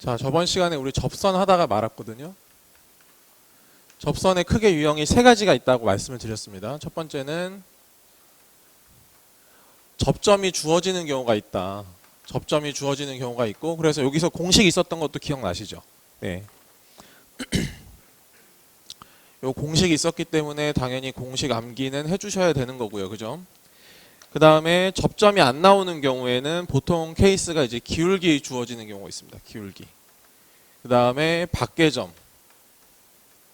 자, 저번 시간에 우리 접선 하다가 말았거든요. 접선의 크게 유형이 세 가지가 있다고 말씀을 드렸습니다. 첫 번째는 접점이 주어지는 경우가 있다. 접점이 주어지는 경우가 있고, 그래서 여기서 공식이 있었던 것도 기억나시죠? 네. 요 공식이 있었기 때문에 당연히 공식 암기는 해주셔야 되는 거고요. 그죠? 그 다음에 접점이 안 나오는 경우에는 보통 케이스가 이제 기울기 주어지는 경우가 있습니다. 기울기. 그 다음에 밖의 점.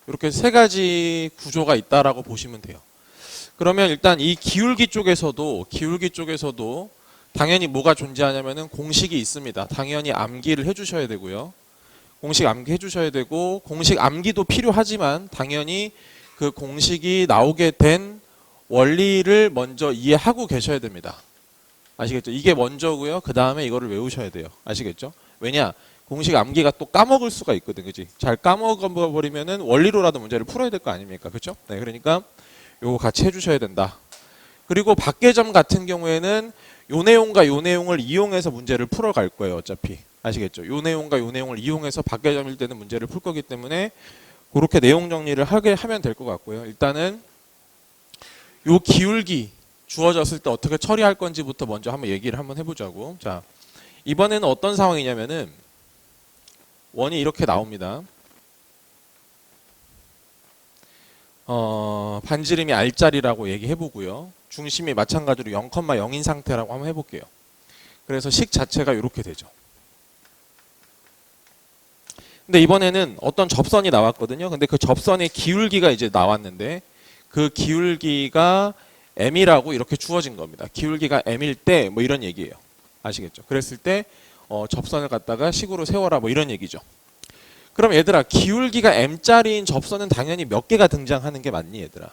이렇게 세 가지 구조가 있다라고 보시면 돼요. 그러면 일단 이 기울기 쪽에서도 당연히 뭐가 존재하냐면은 공식이 있습니다. 당연히 암기를 해주셔야 되고요. 공식 암기 해주셔야 되고, 공식 암기도 필요하지만 당연히 그 공식이 나오게 된 원리를 먼저 이해하고 계셔야 됩니다. 아시겠죠? 이게 먼저고요. 그 다음에 이거를 외우셔야 돼요. 아시겠죠? 왜냐? 공식 암기가 또 까먹을 수가 있거든. 그지? 잘 까먹어버리면은 원리로라도 문제를 풀어야 될 거 아닙니까? 그죠? 네, 그러니까 요거 같이 해주셔야 된다. 그리고 밖의 점 같은 경우에는 요 내용과 요 내용을 이용해서 문제를 풀어갈 거예요. 어차피. 아시겠죠? 요 내용과 요 내용을 이용해서 밖의 점일 때는 문제를 풀 거기 때문에 그렇게 내용 정리를 하게 하면 될 것 같고요. 일단은 요 기울기 주어졌을 때 어떻게 처리할 건지부터 먼저 한번 얘기를 한번 해보자고. 자, 이번에는 어떤 상황이냐면은 원이 이렇게 나옵니다. 반지름이 R자리라고 얘기해보고요. 중심이 마찬가지로 0,0인 상태라고 한번 해볼게요. 그래서 식 자체가 이렇게 되죠. 근데 이번에는 어떤 접선이 나왔거든요. 근데 그 접선의 기울기가 이제 나왔는데 그 기울기가 m이라고 이렇게 주어진 겁니다. 기울기가 m일 때 뭐 이런 얘기예요. 아시겠죠? 그랬을 때 접선을 갖다가 식으로 세워라 뭐 이런 얘기죠. 그럼 얘들아, 기울기가 m짜리인 접선은 당연히 몇 개가 등장하는 게 맞니 얘들아?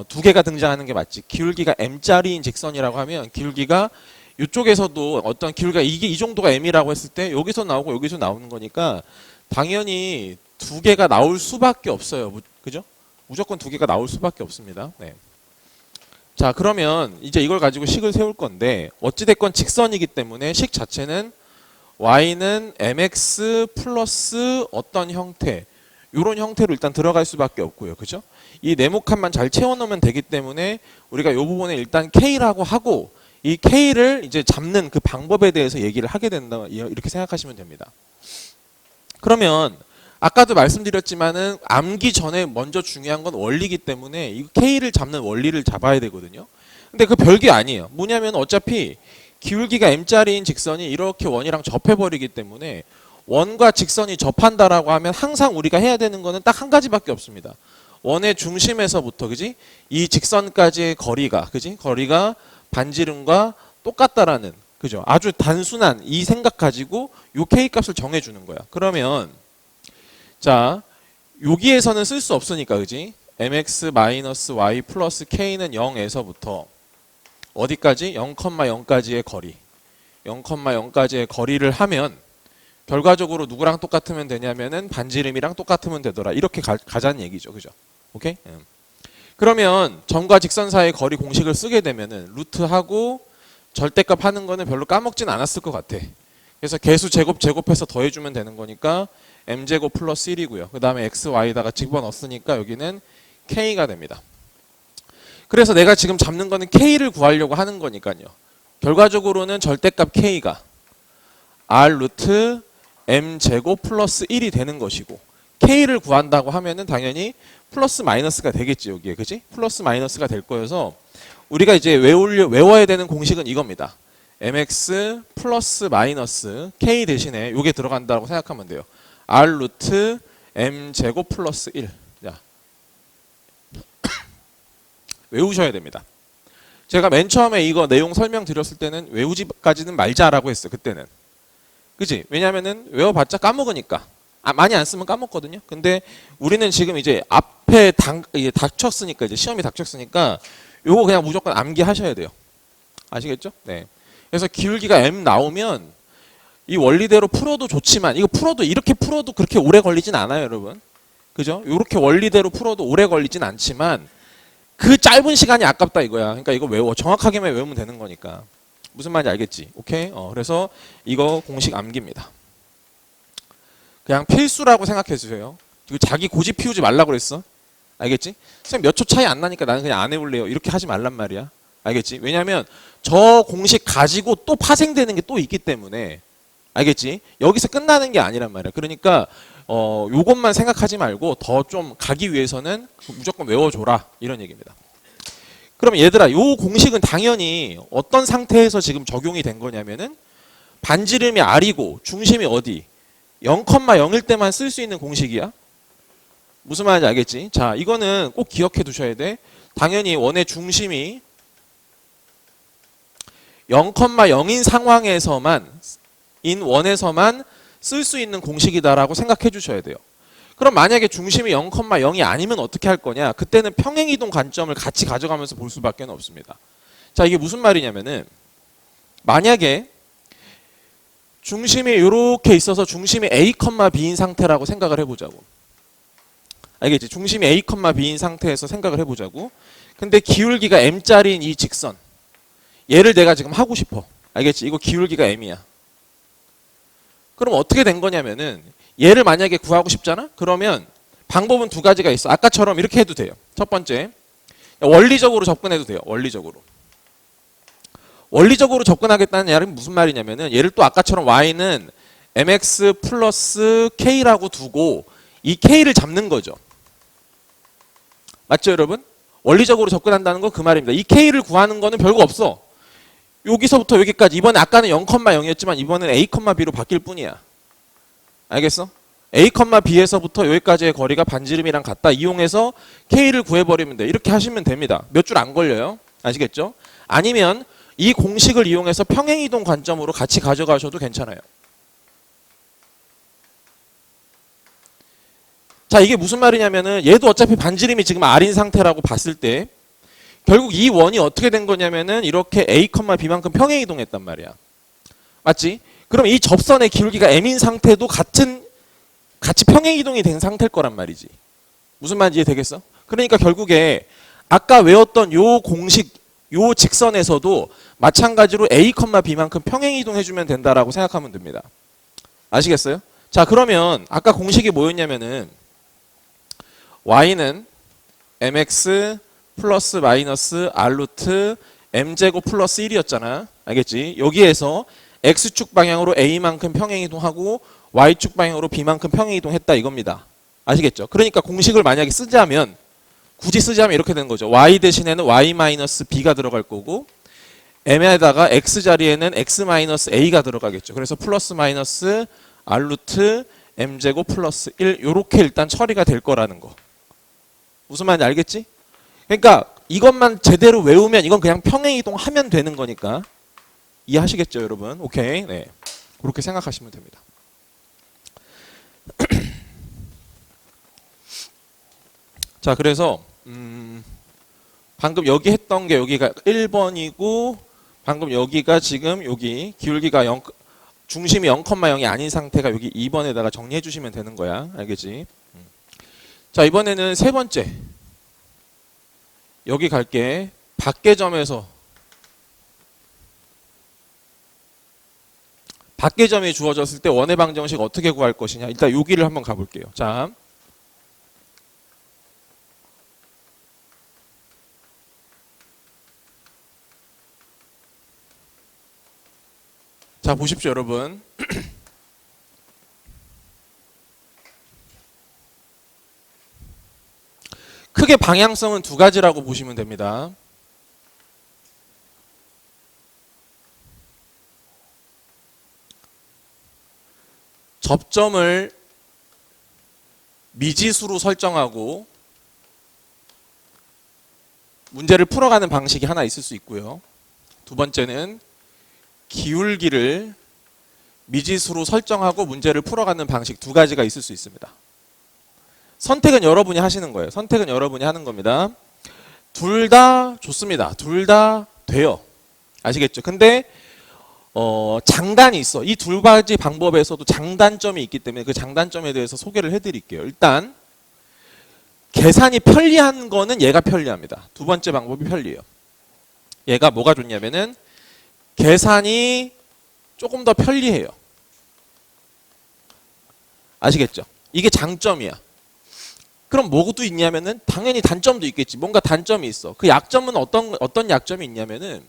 두 개가 등장하는 게 맞지. 기울기가 m짜리인 직선이라고 하면 기울기가 이쪽에서도 어떤 기울기가 이게 이 정도가 m이라고 했을 때 여기서 나오고 여기서 나오는 거니까 당연히 두 개가 나올 수밖에 없어요. 그죠? 무조건 두 개가 나올 수밖에 없습니다. 네. 자, 그러면 이제 이걸 가지고 식을 세울 건데 어찌됐건 직선이기 때문에 식 자체는 y는 mx 플러스 어떤 형태, 이런 형태로 일단 들어갈 수밖에 없고요. 그죠? 이 네모칸만 잘 채워놓으면 되기 때문에 우리가 이 부분에 일단 k라고 하고 이 k를 이제 잡는 그 방법에 대해서 얘기를 하게 된다, 이렇게 생각하시면 됩니다. 그러면 아까도 말씀드렸지만은 암기 전에 먼저 중요한 건 원리이기 때문에 이 k를 잡는 원리를 잡아야 되거든요. 근데 그 별게 아니에요. 뭐냐면 어차피 기울기가 m짜리인 직선이 이렇게 원이랑 접해버리기 때문에 원과 직선이 접한다라고 하면 항상 우리가 해야 되는 거는 딱 한 가지밖에 없습니다. 원의 중심에서부터, 그지? 이 직선까지의 거리가, 그지? 거리가 반지름과 똑같다라는, 그죠? 아주 단순한 이 생각 가지고 요 k 값을 정해주는 거야. 그러면 자, 여기에서는 쓸 수 없으니까, 그지? mx-y 플러스 k는 0에서부터 어디까지? 0,0까지의 거리. 0,0까지의 거리를 하면 결과적으로 누구랑 똑같으면 되냐면은 반지름이랑 똑같으면 되더라. 이렇게 가자는 얘기죠. 그죠? 오케이? 그러면 점과 직선 사이의 거리 공식을 쓰게 되면은 루트하고 절대값 하는 거는 별로 까먹진 않았을 것 같아. 그래서 개수 제곱해서 더해주면 되는 거니까 m제곱 플러스 1이고요. 그 다음에 x, y에다가 집어넣었으니까 여기는 k가 됩니다. 그래서 내가 지금 잡는 거는 k를 구하려고 하는 거니까요. 결과적으로는 절대값 k가 r 루트 m제곱 플러스 1이 되는 것이고, k를 구한다고 하면은 당연히 플러스 마이너스가 되겠지, 여기에. 그지? 플러스 마이너스가 될 거여서 우리가 이제 외워야 되는 공식은 이겁니다. mx 플러스 마이너스 k 대신에 요게 들어간다고 생각하면 돼요. r 루트 m제곱 플러스 1. 자, 외우셔야 됩니다. 제가 맨 처음에 이거 내용 설명드렸을 때는 외우지까지는 말자라고 했어요. 그때는. 그지? 왜냐면은 외워봤자 까먹으니까. 많이 안 쓰면 까먹거든요. 근데 우리는 지금 이제 앞에 닥쳤으니까, 이제 시험이 닥쳤으니까 요거 그냥 무조건 암기하셔야 돼요. 아시겠죠? 네. 그래서 기울기가 m 나오면 이 원리대로 풀어도 좋지만, 이거 풀어도 이렇게 풀어도 그렇게 오래 걸리진 않아요, 여러분. 그죠? 이렇게 원리대로 풀어도 오래 걸리진 않지만 그 짧은 시간이 아깝다 이거야. 그러니까 이거 외워. 정확하게만 외우면 되는 거니까. 무슨 말인지 알겠지? 오케이? 그래서 이거 공식 암기입니다. 그냥 필수라고 생각해 주세요. 그리고 자기 고집 피우지 말라고 그랬어. 알겠지? 선생님 몇 초 차이 안 나니까 나는 그냥 안 해볼래요. 이렇게 하지 말란 말이야. 알겠지? 왜냐면 저 공식 가지고 또 파생되는 게 또 있기 때문에. 알겠지? 여기서 끝나는 게 아니란 말이야. 그러니까 요것만 생각하지 말고 더 좀 가기 위해서는 무조건 외워줘라. 이런 얘기입니다. 그럼 얘들아, 요 공식은 당연히 어떤 상태에서 지금 적용이 된 거냐면은 반지름이 R이고 중심이 어디? 0,0일 때만 쓸 수 있는 공식이야. 무슨 말인지 알겠지? 자, 이거는 꼭 기억해 두셔야 돼. 당연히 원의 중심이 0,0인 상황에서만 인 원에서만 쓸 수 있는 공식이다라고 생각해 주셔야 돼요. 그럼 만약에 중심이 0,0이 아니면 어떻게 할 거냐? 그때는 평행이동 관점을 같이 가져가면서 볼 수밖에 없습니다. 자, 이게 무슨 말이냐면은 만약에 중심이 이렇게 있어서 중심이 A, B인 상태라고 생각을 해보자고. 알겠지? 중심이 A, B인 상태에서 생각을 해보자고. 근데 기울기가 M짜리인 이 직선. 얘를 내가 지금 하고 싶어. 알겠지? 이거 기울기가 M이야. 그럼 어떻게 된 거냐면은 얘를 만약에 구하고 싶잖아? 그러면 방법은 두 가지가 있어. 아까처럼 이렇게 해도 돼요. 첫 번째, 원리적으로 접근해도 돼요. 원리적으로. 원리적으로 접근하겠다는 말은 무슨 말이냐면은 얘를 또 아까처럼 y는 mx 플러스 k라고 두고 이 k를 잡는 거죠. 맞죠, 여러분? 원리적으로 접근한다는 건 그 말입니다. 이 k를 구하는 거는 별거 없어. 여기서부터 여기까지. 이번에 아까는 0,0이었지만 이번에는 a, b로 바뀔 뿐이야. 알겠어? a, b에서부터 여기까지의 거리가 반지름이랑 같다. 이용해서 k를 구해버리면 돼. 이렇게 하시면 됩니다. 몇 줄 안 걸려요. 아시겠죠? 아니면 이 공식을 이용해서 평행이동 관점으로 같이 가져가셔도 괜찮아요. 자, 이게 무슨 말이냐면은 얘도 어차피 반지름이 지금 R인 상태라고 봤을 때 결국 이 원이 어떻게 된 거냐면은 이렇게 A, B만큼 평행이동했단 말이야. 맞지? 그럼 이 접선의 기울기가 M인 상태도 같이 평행이동이 된 상태일 거란 말이지. 무슨 말인지 이해되겠어? 그러니까 결국에 아까 외웠던 요 공식, 요 직선에서도 마찬가지로 A, B만큼 평행이동해주면 된다라고 생각하면 됩니다. 아시겠어요? 자, 그러면 아까 공식이 뭐였냐면은 y는 mx 플러스 마이너스 r 루트 m제곱 플러스 1이었잖아. 알겠지? 여기에서 x축 방향으로 a만큼 평행이동하고 y축 방향으로 b만큼 평행이동했다 이겁니다. 아시겠죠? 그러니까 공식을 만약에 쓰자면 굳이 쓰자면 이렇게 되는 거죠. y 대신에는 y 마이너스 b가 들어갈 거고 m에다가 x 자리에는 x 마이너스 a가 들어가겠죠. 그래서 플러스 마이너스 r 루트 m제곱 플러스 1 요렇게 일단 처리가 될 거라는 거. 무슨 말인지 알겠지? 그러니까 이것만 제대로 외우면 이건 그냥 평행이동하면 되는 거니까 이해하시겠죠, 여러분? 오케이. 네. 그렇게 생각하시면 됩니다. 자, 그래서 방금 여기 했던 게 여기가 1번이고 방금 여기가 지금 여기 기울기가 0, 중심이 0,0이 아닌 상태가 여기 2번에다가 정리해 주시면 되는 거야. 알겠지? 자, 이번에는 세 번째. 여기 갈게. 밖의점에서 밖의점이 주어졌을 때 원의 방정식 어떻게 구할 것이냐. 일단 여기를 한번 가볼게요. 자, 자 보십시오, 여러분. 크게 방향성은 두 가지라고 보시면 됩니다. 접점을 미지수로 설정하고 문제를 풀어가는 방식이 하나 있을 수 있고요. 두 번째는 기울기를 미지수로 설정하고 문제를 풀어가는 방식 두 가지가 있을 수 있습니다. 선택은 여러분이 하시는 거예요. 선택은 여러분이 하는 겁니다. 둘 다 좋습니다. 둘 다 돼요. 아시겠죠? 근데 장단이 있어. 이 두 가지 방법에서도 장단점이 있기 때문에 그 장단점에 대해서 소개를 해드릴게요. 일단 계산이 편리한 거는 얘가 편리합니다. 두 번째 방법이 편리해요. 얘가 뭐가 좋냐면은 계산이 조금 더 편리해요. 아시겠죠? 이게 장점이야. 그럼 뭐도 있냐면은 당연히 단점도 있겠지. 뭔가 단점이 있어. 그 약점은 어떤 약점이 있냐면은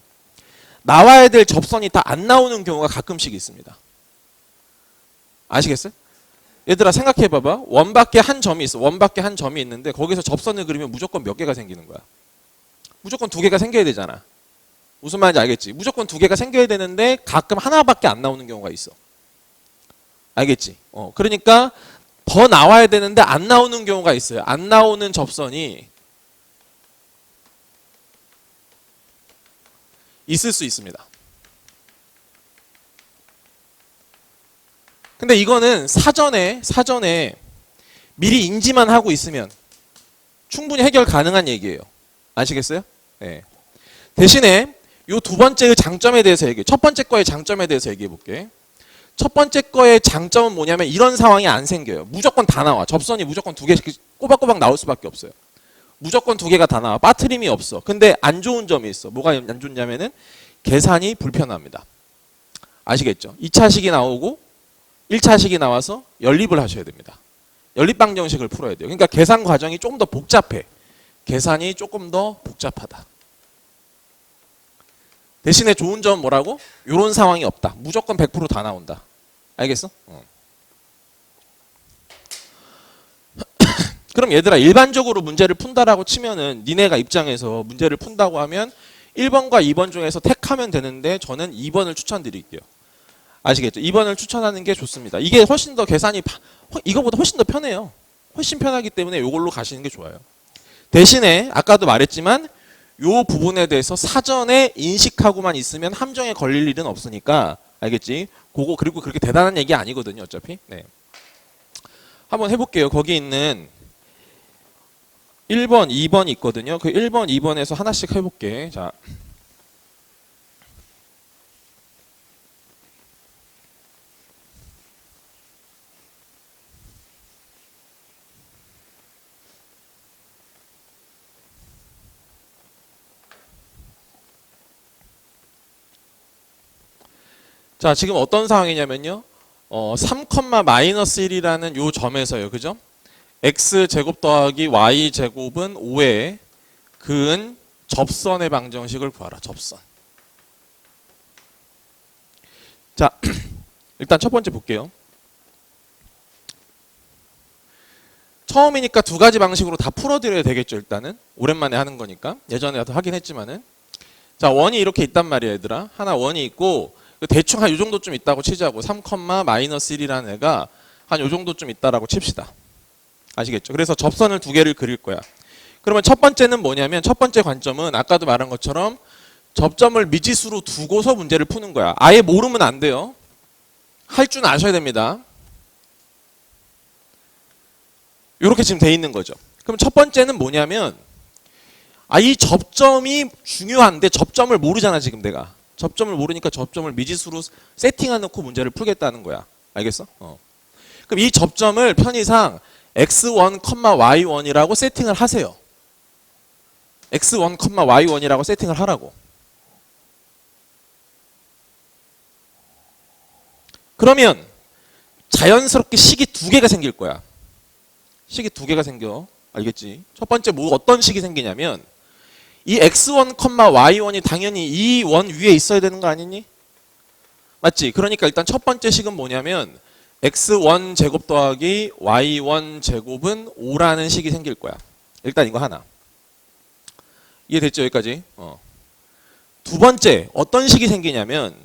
나와야 될 접선이 다 안 나오는 경우가 가끔씩 있습니다. 아시겠어요? 얘들아 생각해 봐봐. 원밖에 한 점이 있어. 원밖에 한 점이 있는데 거기서 접선을 그리면 무조건 몇 개가 생기는 거야? 무조건 두 개가 생겨야 되잖아. 무슨 말인지 알겠지? 무조건 두 개가 생겨야 되는데 가끔 하나밖에 안 나오는 경우가 있어. 알겠지? 그러니까 더 나와야 되는데 안 나오는 경우가 있어요. 안 나오는 접선이 있을 수 있습니다. 근데 이거는 사전에 미리 인지만 하고 있으면 충분히 해결 가능한 얘기예요. 아시겠어요? 네. 대신에 요 두 번째의 장점에 대해서 얘기해. 첫 번째 거의 장점에 대해서 얘기해 볼게. 첫 번째 거의 장점은 뭐냐면 이런 상황이 안 생겨요. 무조건 다 나와. 접선이 무조건 두 개씩 꼬박꼬박 나올 수밖에 없어요. 무조건 두 개가 다 나와. 빠트림이 없어. 근데 안 좋은 점이 있어. 뭐가 안 좋냐면은 계산이 불편합니다. 아시겠죠? 2차식이 나오고 1차식이 나와서 연립을 하셔야 됩니다. 연립 방정식을 풀어야 돼요. 그러니까 계산 과정이 조금 더 복잡해. 계산이 조금 더 복잡하다. 대신에 좋은 점은 뭐라고? 이런 상황이 없다. 무조건 100% 다 나온다. 알겠어? 그럼 얘들아 일반적으로 문제를 푼다라고 치면은 니네가 입장에서 문제를 푼다고 하면 1번과 2번 중에서 택하면 되는데 저는 2번을 추천드릴게요. 아시겠죠? 2번을 추천하는 게 좋습니다. 이게 훨씬 더 계산이 이거보다 훨씬 더 편해요. 훨씬 편하기 때문에 이걸로 가시는 게 좋아요. 대신에 아까도 말했지만 요 부분에 대해서 사전에 인식하고만 있으면 함정에 걸릴 일은 없으니까 알겠지? 그거 그리고 그렇게 대단한 얘기 아니거든요, 어차피. 네. 한번 해볼게요. 거기 있는 1번, 2번 있거든요. 그 1번, 2번에서 하나씩 해볼게. 자. 자, 지금 어떤 상황이냐면요. 3,-1이라는 요 점에서요. 그죠? x제곱 더하기 y제곱은 5에 그은 접선의 방정식을 구하라. 접선. 자, 일단 첫 번째 볼게요. 처음이니까 두 가지 방식으로 다 풀어드려야 되겠죠. 일단은 오랜만에 하는 거니까. 예전에도 하긴 했지만은. 자, 원이 이렇게 있단 말이야, 얘들아. 하나 원이 있고 대충 한 요 정도쯤 있다고 치자고. 3,-1이라는 애가 한 요 정도쯤 있다라고 칩시다. 아시겠죠? 그래서 접선을 두 개를 그릴 거야. 그러면 첫 번째는 뭐냐면 첫 번째 관점은 아까도 말한 것처럼 접점을 미지수로 두고서 문제를 푸는 거야. 아예 모르면 안 돼요. 할 줄 아셔야 됩니다. 이렇게 지금 돼 있는 거죠. 그럼 첫 번째는 뭐냐면 이 접점이 중요한데 접점을 모르잖아 지금 내가. 접점을 모르니까 접점을 미지수로 세팅해놓고 문제를 풀겠다는 거야. 알겠어? 그럼 이 접점을 편의상 x1, y1이라고 세팅을 하세요. x1, y1이라고 세팅을 하라고. 그러면 자연스럽게 식이 두 개가 생길 거야. 식이 두 개가 생겨. 알겠지? 첫 번째 어떤 식이 생기냐면 이 x1, y1이 당연히 이 원 위에 있어야 되는 거 아니니? 맞지? 그러니까 일단 첫 번째 식은 뭐냐면 x1 제곱 더하기 y1 제곱은 5라는 식이 생길 거야. 일단 이거 하나. 이해됐죠? 여기까지? 두 번째 어떤 식이 생기냐면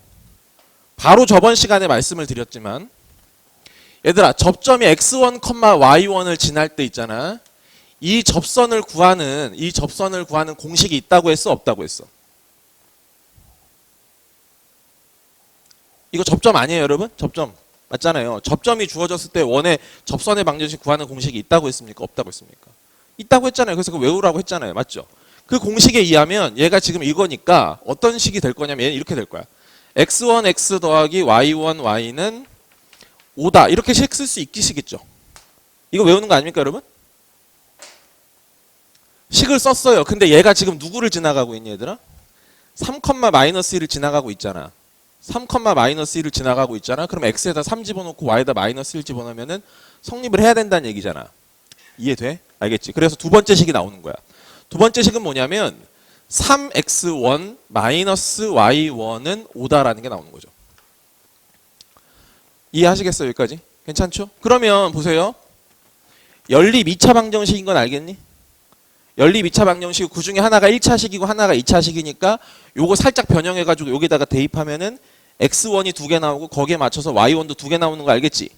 바로 저번 시간에 말씀을 드렸지만 얘들아 접점이 x1, y1을 지날 때 있잖아. 이 접선을 구하는 공식이 있다고 했어, 없다고 했어? 이거 접점 아니에요, 여러분? 접점 맞잖아요. 접점이 주어졌을 때 원의 접선의 방정식 구하는 공식이 있다고 했습니까, 없다고 했습니까? 있다고 했잖아요. 그래서 그거 외우라고 했잖아요, 맞죠? 그 공식에 의하면 얘가 지금 이거니까 어떤 식이 될 거냐면 얘는 이렇게 될 거야. x1 x 더하기 y1 y는 5다 이렇게 식 쓸 수 있겠죠? 이거 외우는 거 아닙니까, 여러분? 식을 썼어요. 근데 얘가 지금 누구를 지나가고 있니, 얘들아? 3,-1을 지나가고 있잖아. 3, 마이너스 1을 지나가고 있잖아. 그럼 x에다 3 집어넣고 y에다 마이너스 1 집어넣으면은 성립을 해야 된다는 얘기잖아. 이해돼? 알겠지? 그래서 두 번째 식이 나오는 거야. 두 번째 식은 뭐냐면 3x1 마이너스 y1은 5다라는 게 나오는 거죠. 이해하시겠어요? 여기까지? 괜찮죠? 그러면 보세요. 연립 2차 방정식인 건 알겠니? 연립 2차 방정식 그 중에 하나가 1차식이고 하나가 2차식이니까 요거 살짝 변형해가지고 여기다가 대입하면은 x1이 2개 나오고 거기에 맞춰서 y1도 2개 나오는 거 알겠지?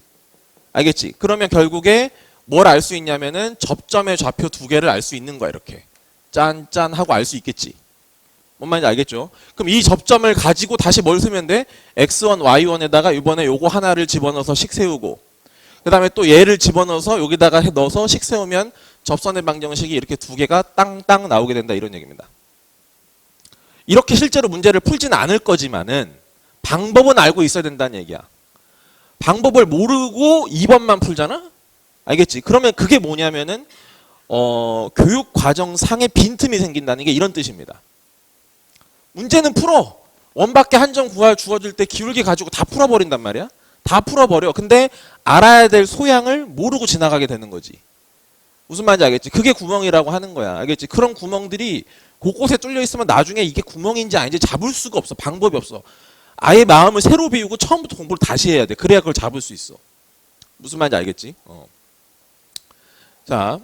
알겠지? 그러면 결국에 뭘 알 수 있냐면은 접점의 좌표 2개를 알 수 있는 거야. 이렇게 짠짠 하고 알 수 있겠지? 뭔 말인지 알겠죠? 그럼 이 접점을 가지고 다시 뭘 쓰면 돼? x1, y1에다가 이번에 요거 하나를 집어넣어서 식 세우고 그 다음에 또 얘를 집어넣어서 여기다가 넣어서 식 세우면 접선의 방정식이 이렇게 2개가 땅땅 나오게 된다 이런 얘기입니다. 이렇게 실제로 문제를 풀지는 않을 거지만은 방법은 알고 있어야 된다는 얘기야. 방법을 모르고 2번만 풀잖아? 알겠지? 그러면 그게 뭐냐면은 교육 과정상의 빈틈이 생긴다는 게 이런 뜻입니다. 문제는 풀어. 원밖에 한 점 주어줄 때 기울기 가지고 다 풀어버린단 말이야. 다 풀어버려. 근데 알아야 될 소양을 모르고 지나가게 되는 거지. 무슨 말인지 알겠지? 그게 구멍이라고 하는 거야. 알겠지? 그런 구멍들이 곳곳에 뚫려 있으면 나중에 이게 구멍인지 아닌지 잡을 수가 없어. 방법이 없어. 아예 마음을 새로 비우고 처음부터 공부를 다시 해야 돼. 그래야 그걸 잡을 수 있어. 무슨 말인지 알겠지? 자,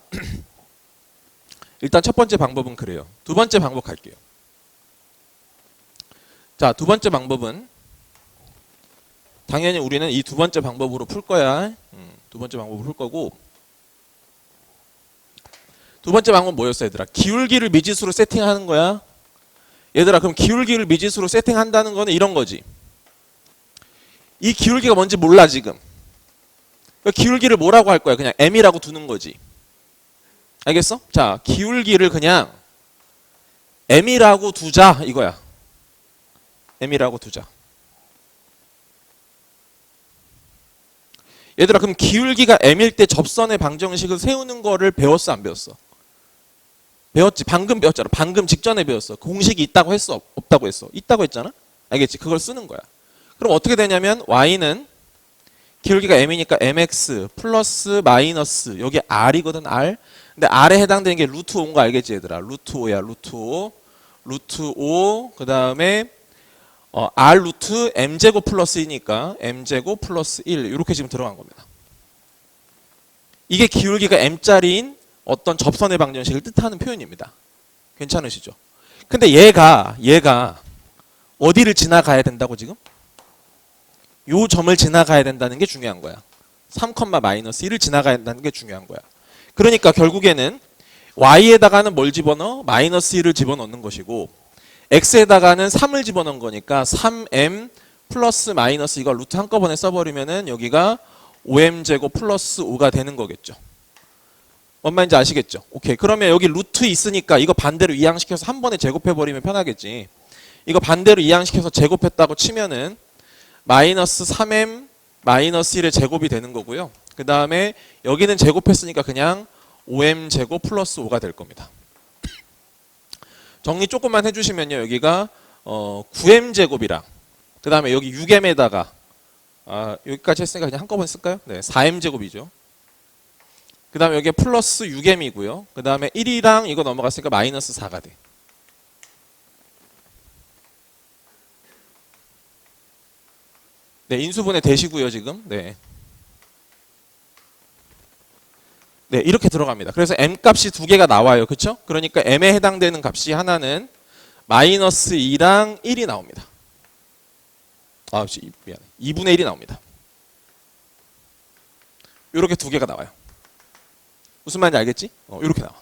일단 첫 번째 방법은 그래요. 두 번째 방법 갈게요. 자, 두 번째 방법은 당연히 우리는 이 두 번째 방법으로 풀 거야. 두 번째 방법으로 풀 거고 두 번째 방법은 뭐였어 얘들아? 기울기를 미지수로 세팅하는 거야. 얘들아 그럼 기울기를 미지수로 세팅한다는 거는 이런 거지. 이 기울기가 뭔지 몰라 지금. 그러니까 기울기를 뭐라고 할 거야? 그냥 m이라고 두는 거지. 알겠어? 자, 기울기를 그냥 m이라고 두자 이거야. m이라고 두자. 얘들아 그럼 기울기가 m일 때 접선의 방정식을 세우는 거를 배웠어 안 배웠어? 배웠지. 방금 배웠잖아. 방금 직전에 배웠어. 공식이 있다고 했어? 없다고 했어? 있다고 했잖아. 알겠지? 그걸 쓰는 거야. 그럼 어떻게 되냐면 y는 기울기가 m이니까 mx 플러스 마이너스 여기 r이거든 r. 근데 r에 해당되는 게 루트 5인 거 알겠지 얘들아. 루트 5야. 루트 5. 루트 5 그 다음에 r 루트 m제곱 플러스 2니까 m제곱 플러스 1 이렇게 지금 들어간 겁니다. 이게 기울기가 m짜리인 어떤 접선의 방정식을 뜻하는 표현입니다. 괜찮으시죠? 근데 얘가 어디를 지나가야 된다고 지금? 요 점을 지나가야 된다는 게 중요한 거야. 3, 마이너스 1을 지나가야 된다는 게 중요한 거야. 그러니까 결국에는 y에다가는 뭘 집어넣어? 마이너스 1을 집어넣는 것이고 x에다가는 3을 집어넣은 거니까 3m 플러스 마이너스 이거 루트 한꺼번에 써버리면은 여기가 5m제곱 플러스 5가 되는 거겠죠. 뭔 말인지 아시겠죠? 오케이. 그러면 여기 루트 있으니까 이거 반대로 이항시켜서 한 번에 제곱해버리면 편하겠지. 이거 반대로 이항시켜서 제곱했다고 치면은 마이너스 3m 마이너스 1의 제곱이 되는 거고요. 그 다음에 여기는 제곱했으니까 그냥 5m제곱 플러스 5가 될 겁니다. 정리 조금만 해주시면요. 여기가 9m제곱이랑 그 다음에 여기 6m에다가 여기까지 했으니까 그냥 한꺼번에 쓸까요? 네, 4m제곱이죠. 그 다음에 여기에 플러스 6m이고요. 그 다음에 1이랑 이거 넘어갔으니까 마이너스 4가 돼. 네, 인수분해 되시고요 지금. 네. 네, 이렇게 들어갑니다. 그래서 m 값이 두 개가 나와요. 그렇죠? 그러니까 m에 해당되는 값이 하나는 마이너스 2랑 1이 나옵니다. 미안해. 2분의 1이 나옵니다. 이렇게 두 개가 나와요. 무슨 말인지 알겠지? 이렇게 나와.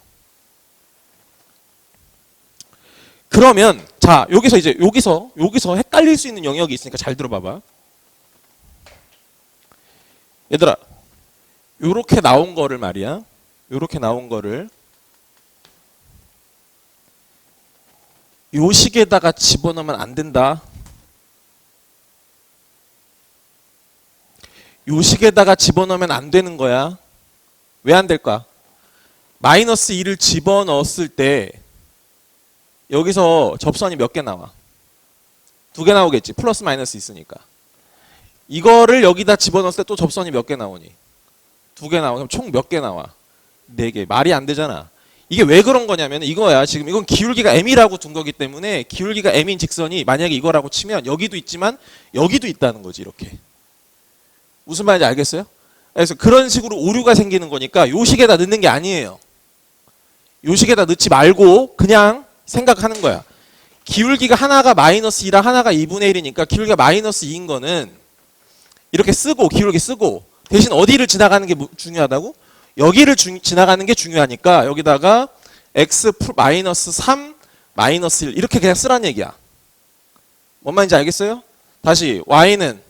그러면 자, 여기서 헷갈릴 수 있는 영역이 있으니까 잘 들어봐봐. 얘들아, 요렇게 나온 거를 말이야. 요렇게 나온 거를 요 식에다가 집어넣으면 안 된다. 요 식에다가 집어넣으면 안 되는 거야. 왜 안 될까? 마이너스 2를 집어넣었을 때 여기서 접선이 몇 개 나와? 두 개 나오겠지. 플러스 마이너스 있으니까. 이거를 여기다 집어넣었을 때 또 접선이 몇 개 나오니? 두 개 나와. 그럼 총 몇 개 나와? 네 개. 말이 안 되잖아. 이게 왜 그런 거냐면 이거야. 지금 이건 기울기가 m이라고 둔 거기 때문에 기울기가 m인 직선이 만약에 이거라고 치면 여기도 있지만 여기도 있다는 거지. 이렇게. 무슨 말인지 알겠어요? 그래서 그런 식으로 오류가 생기는 거니까 요 식에다 넣는 게 아니에요. 요 식에다 넣지 말고 그냥 생각하는 거야. 기울기가 하나가 마이너스 2랑 하나가 2분의 1이니까 기울기가 마이너스 2인 거는 이렇게 쓰고 기울기 쓰고 대신 어디를 지나가는 게 중요하다고? 여기를 지나가는 게 중요하니까 여기다가 x 마이너스 3 마이너스 1 이렇게 그냥 쓰란 얘기야. 뭔 말인지 알겠어요? 다시 y는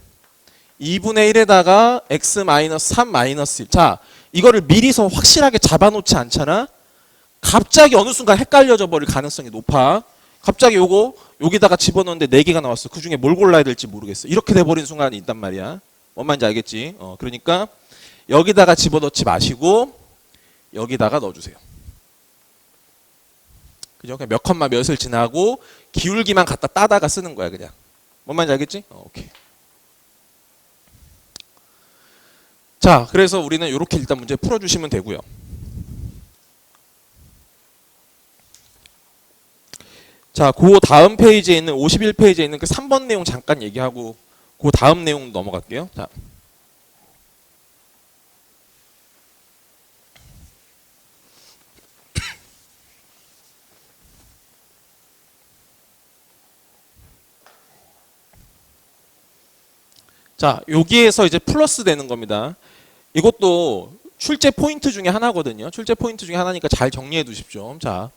2분의 1에다가 x 마이너스 3 마이너스 1. 자, 이거를 미리서 확실하게 잡아놓지 않잖아? 갑자기 어느 순간 헷갈려져 버릴 가능성이 높아. 갑자기 요거 여기다가 집어넣는데 4개가 나왔어. 그 중에 뭘 골라야 될지 모르겠어. 이렇게 돼버린 순간이 있단 말이야. 뭔 말인지 알겠지? 그러니까 여기다가 집어넣지 마시고 여기다가 넣어주세요. 그죠? 그냥 몇 컴마 몇을 지나고 기울기만 갖다 따다가 쓰는 거야 그냥. 뭔 말인지 알겠지? 오케이. 자, 그래서 우리는 이렇게 일단 문제 풀어주시면 되고요. 자, 그 다음 페이지에 있는 51페이지에 있는 그 3번 내용 잠깐 얘기하고 그 다음 내용 넘어갈게요. 자. 자, 여기에서 이제 플러스 되는 겁니다. 이것도 출제 포인트 중에 하나거든요. 출제 포인트 중에 하나니까 잘 정리해 두십시오. 자,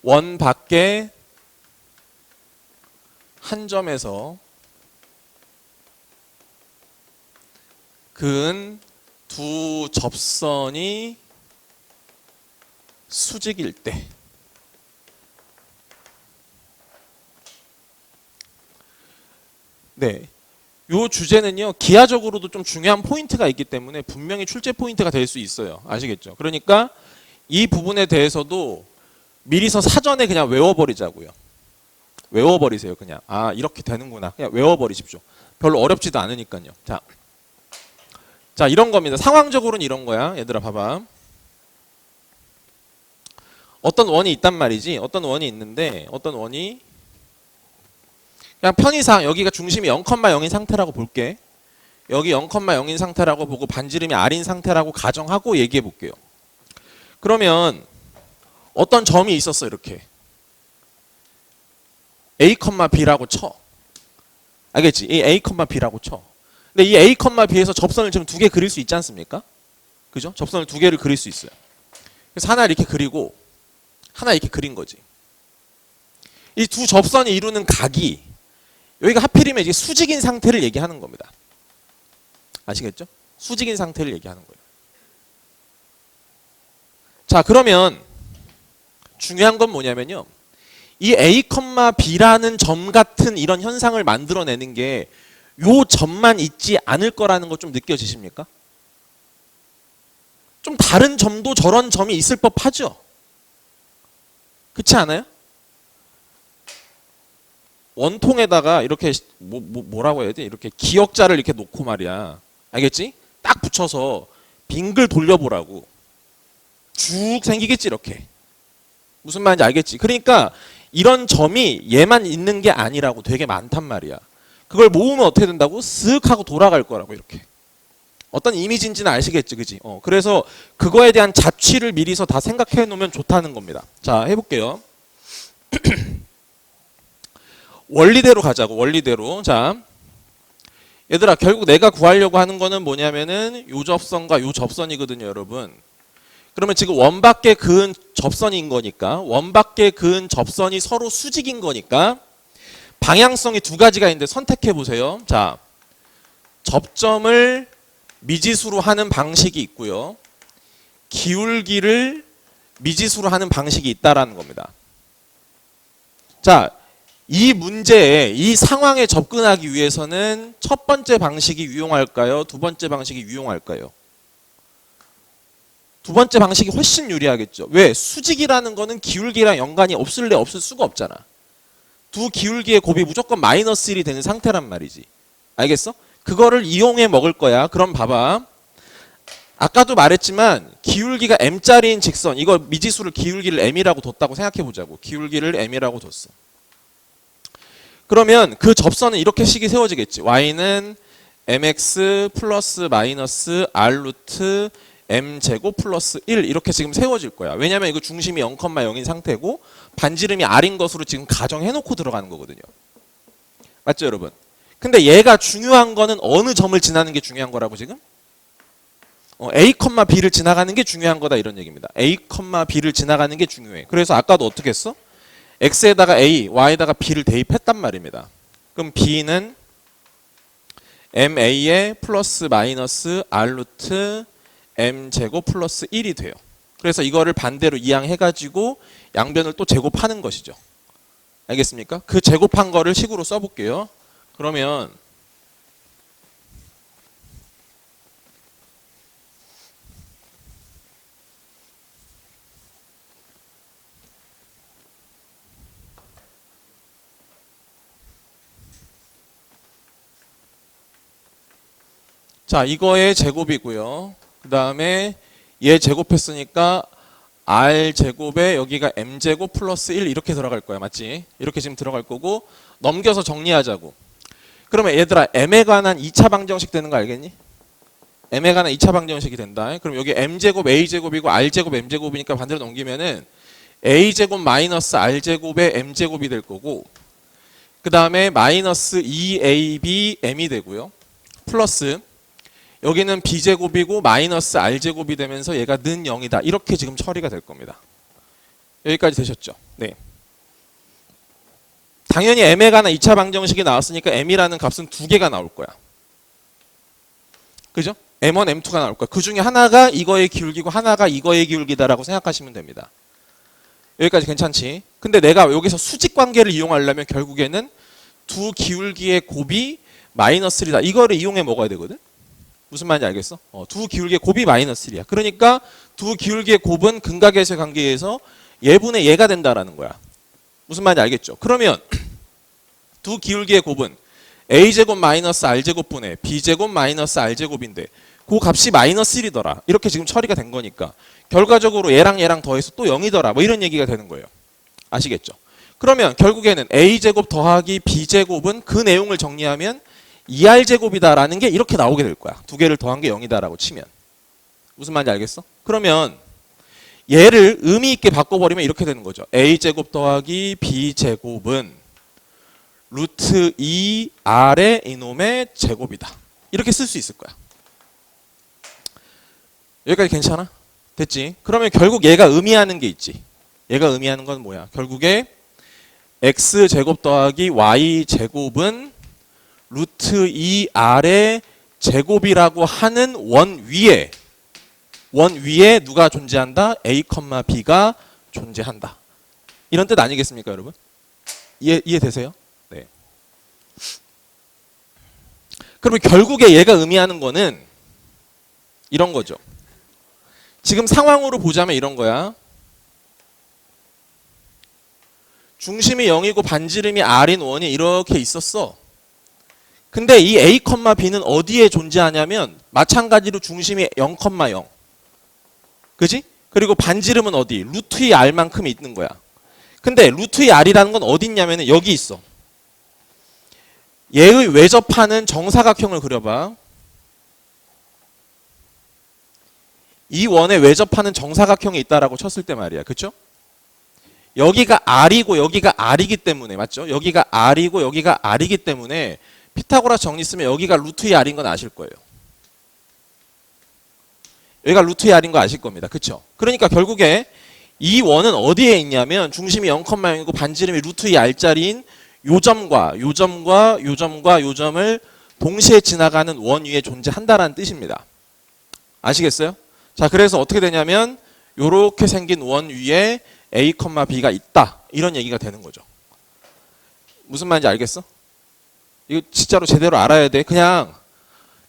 원 밖에 한 점에서 근 두 접선이 수직일 때 네. 요 주제는요, 기하적으로도 좀 중요한 포인트가 있기 때문에 분명히 출제 포인트가 될 수 있어요. 아시겠죠? 그러니까 이 부분에 대해서도 미리서 사전에 그냥 외워버리자고요. 외워버리세요, 그냥. 아, 이렇게 되는구나. 그냥 외워버리십시오. 별로 어렵지도 않으니까요. 자, 이런 겁니다. 상황적으로는 이런 거야. 얘들아, 봐봐. 어떤 원이 있단 말이지. 어떤 원이 있는데, 어떤 원이 그냥 편의상 여기가 중심이 0,0인 상태라고 볼게. 여기 0,0인 상태라고 보고 반지름이 R인 상태라고 가정하고 얘기해 볼게요. 그러면 어떤 점이 있었어 이렇게. A, B라고 쳐. 알겠지? 이 A, B라고 쳐. 근데 이 A, B에서 접선을 지금 두 개 그릴 수 있지 않습니까? 그죠? 접선을 두 개를 그릴 수 있어요. 그래서 하나 이렇게 그리고 하나 이렇게 그린 거지. 이 두 접선이 이루는 각이 여기가 하필이면 이제 수직인 상태를 얘기하는 겁니다. 아시겠죠? 수직인 상태를 얘기하는 거예요. 자, 그러면 중요한 건 뭐냐면요. 이 A, B라는 점 같은 이런 현상을 만들어내는 게 요 점만 있지 않을 거라는 거 좀 느껴지십니까? 좀 다른 점도 저런 점이 있을 법하죠? 그렇지 않아요? 원통에다가 이렇게 뭐라고 해야 돼? 이렇게 기역자를 이렇게 놓고 말이야. 알겠지? 딱 붙여서 빙글 돌려보라고. 쭉 생기겠지 이렇게. 무슨 말인지 알겠지? 그러니까 이런 점이 얘만 있는 게 아니라고 되게 많단 말이야. 그걸 모으면 어떻게 된다고? 쓱 하고 돌아갈 거라고 이렇게. 어떤 이미지인지는 아시겠지, 그지? 그래서 그거에 대한 자취를 미리서 다 생각해 놓으면 좋다는 겁니다. 자, 해볼게요. 원리대로 가자고, 원리대로. 자, 얘들아, 결국 내가 구하려고 하는 거는 뭐냐면은 요 접선과 요 접선이거든요, 여러분. 그러면 지금 원 밖에 그은 접선인 거니까, 원 밖에 그은 접선이 서로 수직인 거니까 방향성이 두 가지가 있는데 선택해 보세요. 자, 접점을 미지수로 하는 방식이 있고요. 기울기를 미지수로 하는 방식이 있다라는 겁니다. 자, 이 문제에, 이 상황에 접근하기 위해서는 첫 번째 방식이 유용할까요? 두 번째 방식이 유용할까요? 두 번째 방식이 훨씬 유리하겠죠. 왜? 수직이라는 거는 기울기랑 연관이 없을래 없을 수가 없잖아. 두 기울기의 곱이 무조건 마이너스 1이 되는 상태란 말이지. 알겠어? 그거를 이용해 먹을 거야. 그럼 봐봐. 아까도 말했지만 기울기가 m짜리인 직선, 이거 미지수를 기울기를 m이라고 뒀다고 생각해 보자고. 기울기를 m이라고 뒀어. 그러면 그 접선은 이렇게 식이 세워지겠지. y는 mx 플러스 마이너스 r 루트 m제곱 플러스 1 이렇게 지금 세워질 거야. 왜냐면 이거 중심이 0,0인 상태고 반지름이 r인 것으로 지금 가정해놓고 들어가는 거거든요. 맞죠 여러분? 근데 얘가 중요한 거는 어느 점을 지나는 게 중요한 거라고 지금? A, B를 지나가는 게 중요한 거다 이런 얘기입니다. A, B를 지나가는 게 중요해. 그래서 아까도 어떻게 했어? X에다가 A, Y에다가 B를 대입했단 말입니다. 그럼 B는 MA에 플러스 마이너스 R 루트 M제곱 플러스 1이 돼요. 그래서 이거를 반대로 이항해가지고 양변을 또 제곱하는 것이죠. 알겠습니까? 그 제곱한 거를 식으로 써볼게요. 그러면 자, 이거의 제곱이고요. 그 다음에 얘 제곱했으니까 r 제곱에 여기가 m 제곱 플러스 1 이렇게 들어갈 거야. 맞지? 이렇게 지금 들어갈 거고 넘겨서 정리하자고. 그러면 얘들아 m에 관한 2차 방정식 되는 거 알겠니? m에 관한 2차 방정식이 된다. 그럼 여기 m제곱 a제곱이고 r제곱 m제곱이니까 반대로 넘기면은 a제곱 마이너스 r제곱에 m제곱이 될 거고 그 다음에 마이너스 2ab m이 되고요. 플러스 여기는 b제곱이고 마이너스 r제곱이 되면서 얘가 는 0이다. 이렇게 지금 처리가 될 겁니다. 여기까지 되셨죠? 네. 당연히 m에 관한 2차 방정식이 나왔으니까 m이라는 값은 두 개가 나올 거야. 그죠? m1, m2가 나올 거야. 그 중에 하나가 이거의 기울기고 하나가 이거의 기울기다라고 생각하시면 됩니다. 여기까지 괜찮지? 근데 내가 여기서 수직 관계를 이용하려면 결국에는 두 기울기의 곱이 마이너스 1이다. 이거를 이용해 먹어야 되거든? 무슨 말인지 알겠어? 두 기울기의 곱이 마이너스 1이야. 그러니까 두 기울기의 곱은 근각에서의 관계에서 얘분의 얘가 된다라는 거야. 무슨 말인지 알겠죠? 그러면 두 기울기의 곱은 a제곱 마이너스 r제곱분의 b제곱 마이너스 r제곱인데 그 값이 마이너스 1이더라. 이렇게 지금 처리가 된 거니까 결과적으로 얘랑 얘랑 더해서 또 0이더라. 뭐 이런 얘기가 되는 거예요. 아시겠죠? 그러면 결국에는 a제곱 더하기 b제곱은 그 내용을 정리하면 2r제곱이다라는 게 이렇게 나오게 될 거야. 두 개를 더한 게 0이다라고 치면. 무슨 말인지 알겠어? 그러면 얘를 의미 있게 바꿔버리면 이렇게 되는 거죠. a제곱 더하기 b제곱은 루트 2r의 이놈의 제곱이다. 이렇게 쓸 수 있을 거야. 여기까지 괜찮아? 됐지? 그러면 결국 얘가 의미하는 게 있지. 얘가 의미하는 건 뭐야? 결국에 x제곱 더하기 y제곱은 루트 2r의 제곱이라고 하는 원 위에 누가 존재한다? a, b가 존재한다. 이런 뜻 아니겠습니까, 여러분? 이해되세요? 네. 그러면 결국에 얘가 의미하는 거는 이런 거죠. 지금 상황으로 보자면 이런 거야. 중심이 0이고 반지름이 r인 원이 이렇게 있었어. 근데 이 a, b는 어디에 존재하냐면 마찬가지로 중심이 0,0. 그지? 그리고 반지름은 어디? 루트 2 r만큼 있는 거야. 근데 루트 2 r이라는 건 어디 있냐면 여기 있어. 얘의 외접하는 정사각형을 그려봐. 이 원에 외접하는 정사각형이 있다라고 쳤을 때 말이야. 그쵸? 여기가 r이고 여기가 r이기 때문에 맞죠? 여기가 r이고 여기가 r이기 때문에 피타고라스 정리 쓰면 여기가 루트 2 r인 건 아실 거예요. 여기가 루트 2 r인 거 아실 겁니다. 그쵸? 그러니까 결국에 이 원은 어디에 있냐면 중심이 0,0이고 반지름이 루트 2 r짜리인 요 점과 요 점과 요 점과 요 점을 동시에 지나가는 원 위에 존재한다라는 뜻입니다. 아시겠어요? 자, 그래서 어떻게 되냐면 요렇게 생긴 원 위에 a, b가 있다. 이런 얘기가 되는 거죠. 무슨 말인지 알겠어? 이거 진짜로 제대로 알아야 돼. 그냥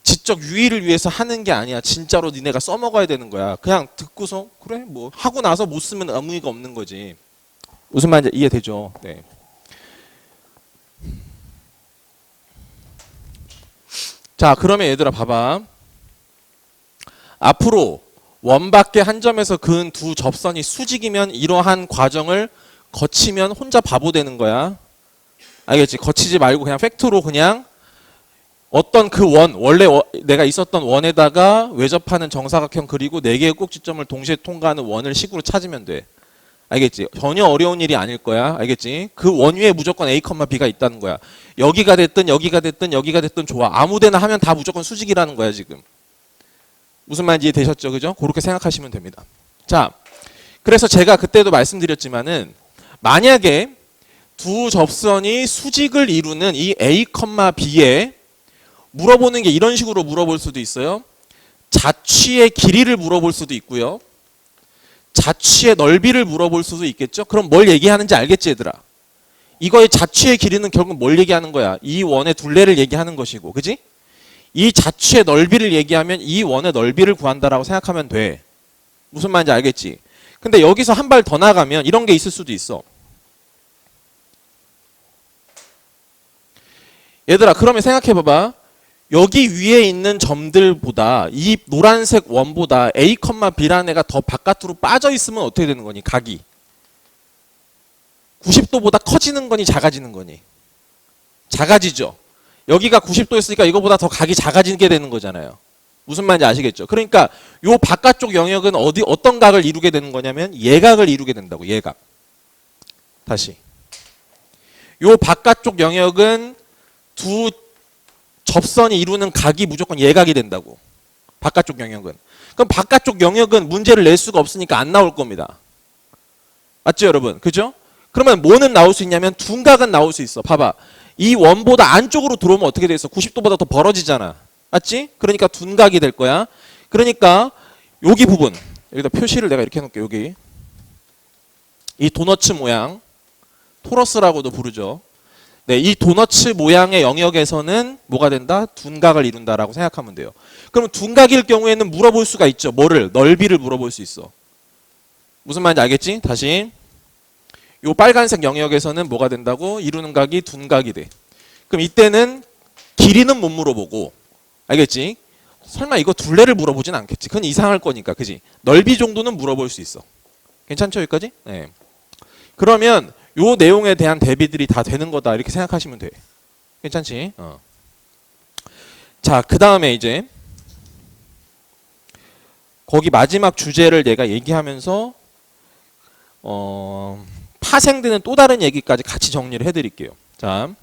지적 유의를 위해서 하는 게 아니야. 진짜로 니네가 써먹어야 되는 거야. 그냥 듣고서 그래 뭐 하고 나서 못 쓰면 의미가 없는 거지. 무슨 말인지 이해되죠? 네. 자, 그러면 얘들아 봐봐. 앞으로 원밖에 한 점에서 그은 두 접선이 수직이면 이러한 과정을 거치면 혼자 바보 되는 거야. 알겠지? 거치지 말고 그냥 팩트로 그냥 어떤 그 원, 원래 내가 있었던 원에다가 외접하는 정사각형 그리고 네 개의 꼭지점을 동시에 통과하는 원을 식으로 찾으면 돼. 알겠지? 전혀 어려운 일이 아닐 거야. 알겠지? 그 원 위에 무조건 A, B가 있다는 거야. 여기가 됐든 여기가 됐든 여기가 됐든 좋아. 아무 데나 하면 다 무조건 수직이라는 거야, 지금. 무슨 말인지 이해되셨죠? 그죠? 그렇게 생각하시면 됩니다. 자, 그래서 제가 그때도 말씀드렸지만은 만약에 두 접선이 수직을 이루는 이 A, B에 물어보는 게 이런 식으로 물어볼 수도 있어요. 자취의 길이를 물어볼 수도 있고요. 자취의 넓이를 물어볼 수도 있겠죠. 그럼 뭘 얘기하는지 알겠지, 얘들아? 이거의 자취의 길이는 결국 뭘 얘기하는 거야? 이 원의 둘레를 얘기하는 것이고, 그지? 이 자취의 넓이를 얘기하면 이 원의 넓이를 구한다라고 생각하면 돼. 무슨 말인지 알겠지? 근데 여기서 한 발 더 나가면 이런 게 있을 수도 있어. 얘들아, 그러면 생각해봐봐. 여기 위에 있는 점들보다 이 노란색 원보다 A, B라는 애가 더 바깥으로 빠져 있으면 어떻게 되는 거니? 각이 90도보다 커지는 거니 작아지는 거니? 작아지죠. 여기가 90도였으니까 이거보다 더 각이 작아지게 되는 거잖아요. 무슨 말인지 아시겠죠? 그러니까 요 바깥쪽 영역은 어떤 각을 이루게 되는 거냐면 예각을 이루게 된다고. 예각. 다시. 요 바깥쪽 영역은 두 접선이 이루는 각이 무조건 예각이 된다고. 바깥쪽 영역은. 그럼 바깥쪽 영역은 문제를 낼 수가 없으니까 안 나올 겁니다. 맞죠, 여러분? 그죠? 그러면 뭐는 나올 수 있냐면 둔각은 나올 수 있어. 봐봐. 이 원보다 안쪽으로 들어오면 어떻게 돼 있어? 90도보다 더 벌어지잖아. 맞지? 그러니까 둔각이 될 거야. 그러니까 여기 부분. 여기다 표시를 내가 이렇게 해놓을게. 여기. 이 도너츠 모양. 토러스라고도 부르죠. 네, 이 도너츠 모양의 영역에서는 뭐가 된다? 둔각을 이룬다라고 생각하면 돼요. 그럼 둔각일 경우에는 물어볼 수가 있죠. 뭐를? 넓이를 물어볼 수 있어. 무슨 말인지 알겠지? 다시. 요 빨간색 영역에서는 뭐가 된다고? 이루는 각이 둔각이 돼. 그럼 이때는 길이는 못 물어보고, 알겠지? 설마 이거 둘레를 물어보진 않겠지. 그건 이상할 거니까, 그지? 넓이 정도는 물어볼 수 있어. 괜찮죠, 여기까지? 네. 그러면 요 내용에 대한 대비들이 다 되는 거다 이렇게 생각하시면 돼. 괜찮지? 자, 그 다음에 이제 거기 마지막 주제를 내가 얘기하면서 파생되는 또 다른 얘기까지 같이 정리를 해드릴게요. 자,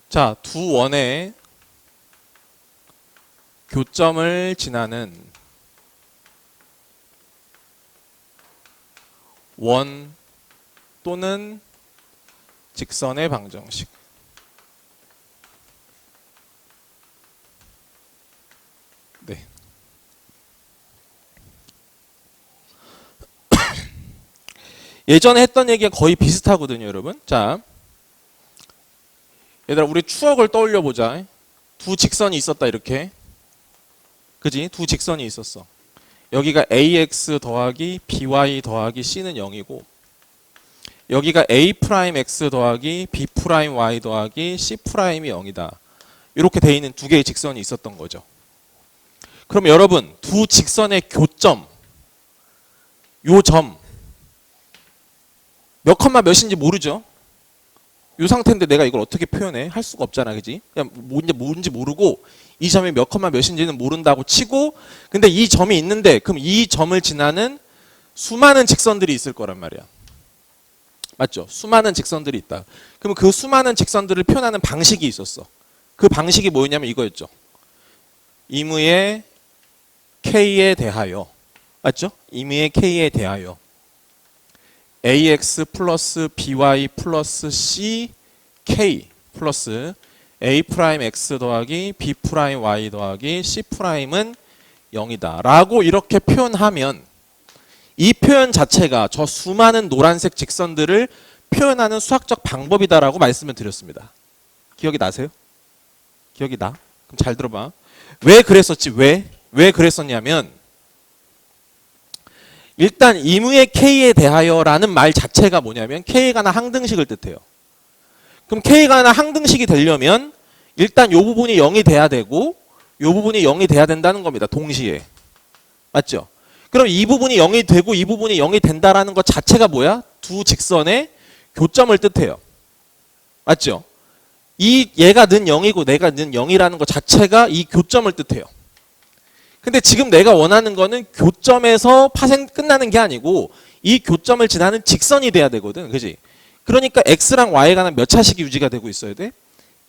자, 두 원의 교점을 지나는 원 또는 직선의 방정식. 네. 예전에 했던 얘기가 거의 비슷하거든요, 여러분. 자, 얘들아, 우리 추억을 떠올려 보자. 두 직선이 있었다, 이렇게. 그지? 두 직선이 있었어. 여기가 ax 더하기 by 더하기 c는 0이고, 여기가 a'x 더하기 b'y 더하기 c'이 0이다. 이렇게 돼 있는 두 개의 직선이 있었던 거죠. 그럼 여러분, 두 직선의 교점, 요 점, 몇 컴마 몇인지 모르죠? 이 상태인데 내가 이걸 어떻게 표현해? 할 수가 없잖아, 그지? 그냥 뭔지 모르고 이 점이 몇 컴마 몇인지는 모른다고 치고, 근데 이 점이 있는데 그럼 이 점을 지나는 수많은 직선들이 있을 거란 말이야. 맞죠? 수많은 직선들이 있다. 그럼 그 수많은 직선들을 표현하는 방식이 있었어. 그 방식이 뭐였냐면 이거였죠. 임의의 k에 대하여. 맞죠? 임의의 k에 대하여 ax 플러스 by 플러스 c k 플러스 a 프라임 x 더하기 b 프라임 y 더하기 c 프라임은 0이다 라고 이렇게 표현하면 이 표현 자체가 저 수많은 노란색 직선들을 표현하는 수학적 방법이다라고 말씀을 드렸습니다. 기억이 나세요? 기억이 나? 그럼 잘 들어봐. 왜 그랬었지? 왜 그랬었냐면 일단 임의의 K에 대하여라는 말 자체가 뭐냐면 K에 관한 항등식을 뜻해요. 그럼 K가 관한 항등식이 되려면 일단 이 부분이 0이 돼야 되고 이 부분이 0이 돼야 된다는 겁니다. 동시에. 맞죠? 그럼 이 부분이 0이 되고 이 부분이 0이 된다라는 것 자체가 뭐야? 두 직선의 교점을 뜻해요. 맞죠? 얘가 는 0이고 내가 는 0이라는 것 자체가 이 교점을 뜻해요. 근데 지금 내가 원하는 거는 교점에서 파생 끝나는 게 아니고 이 교점을 지나는 직선이 돼야 되거든. 그지? 그러니까 x랑 y에 관한 몇 차식이 유지가 되고 있어야 돼?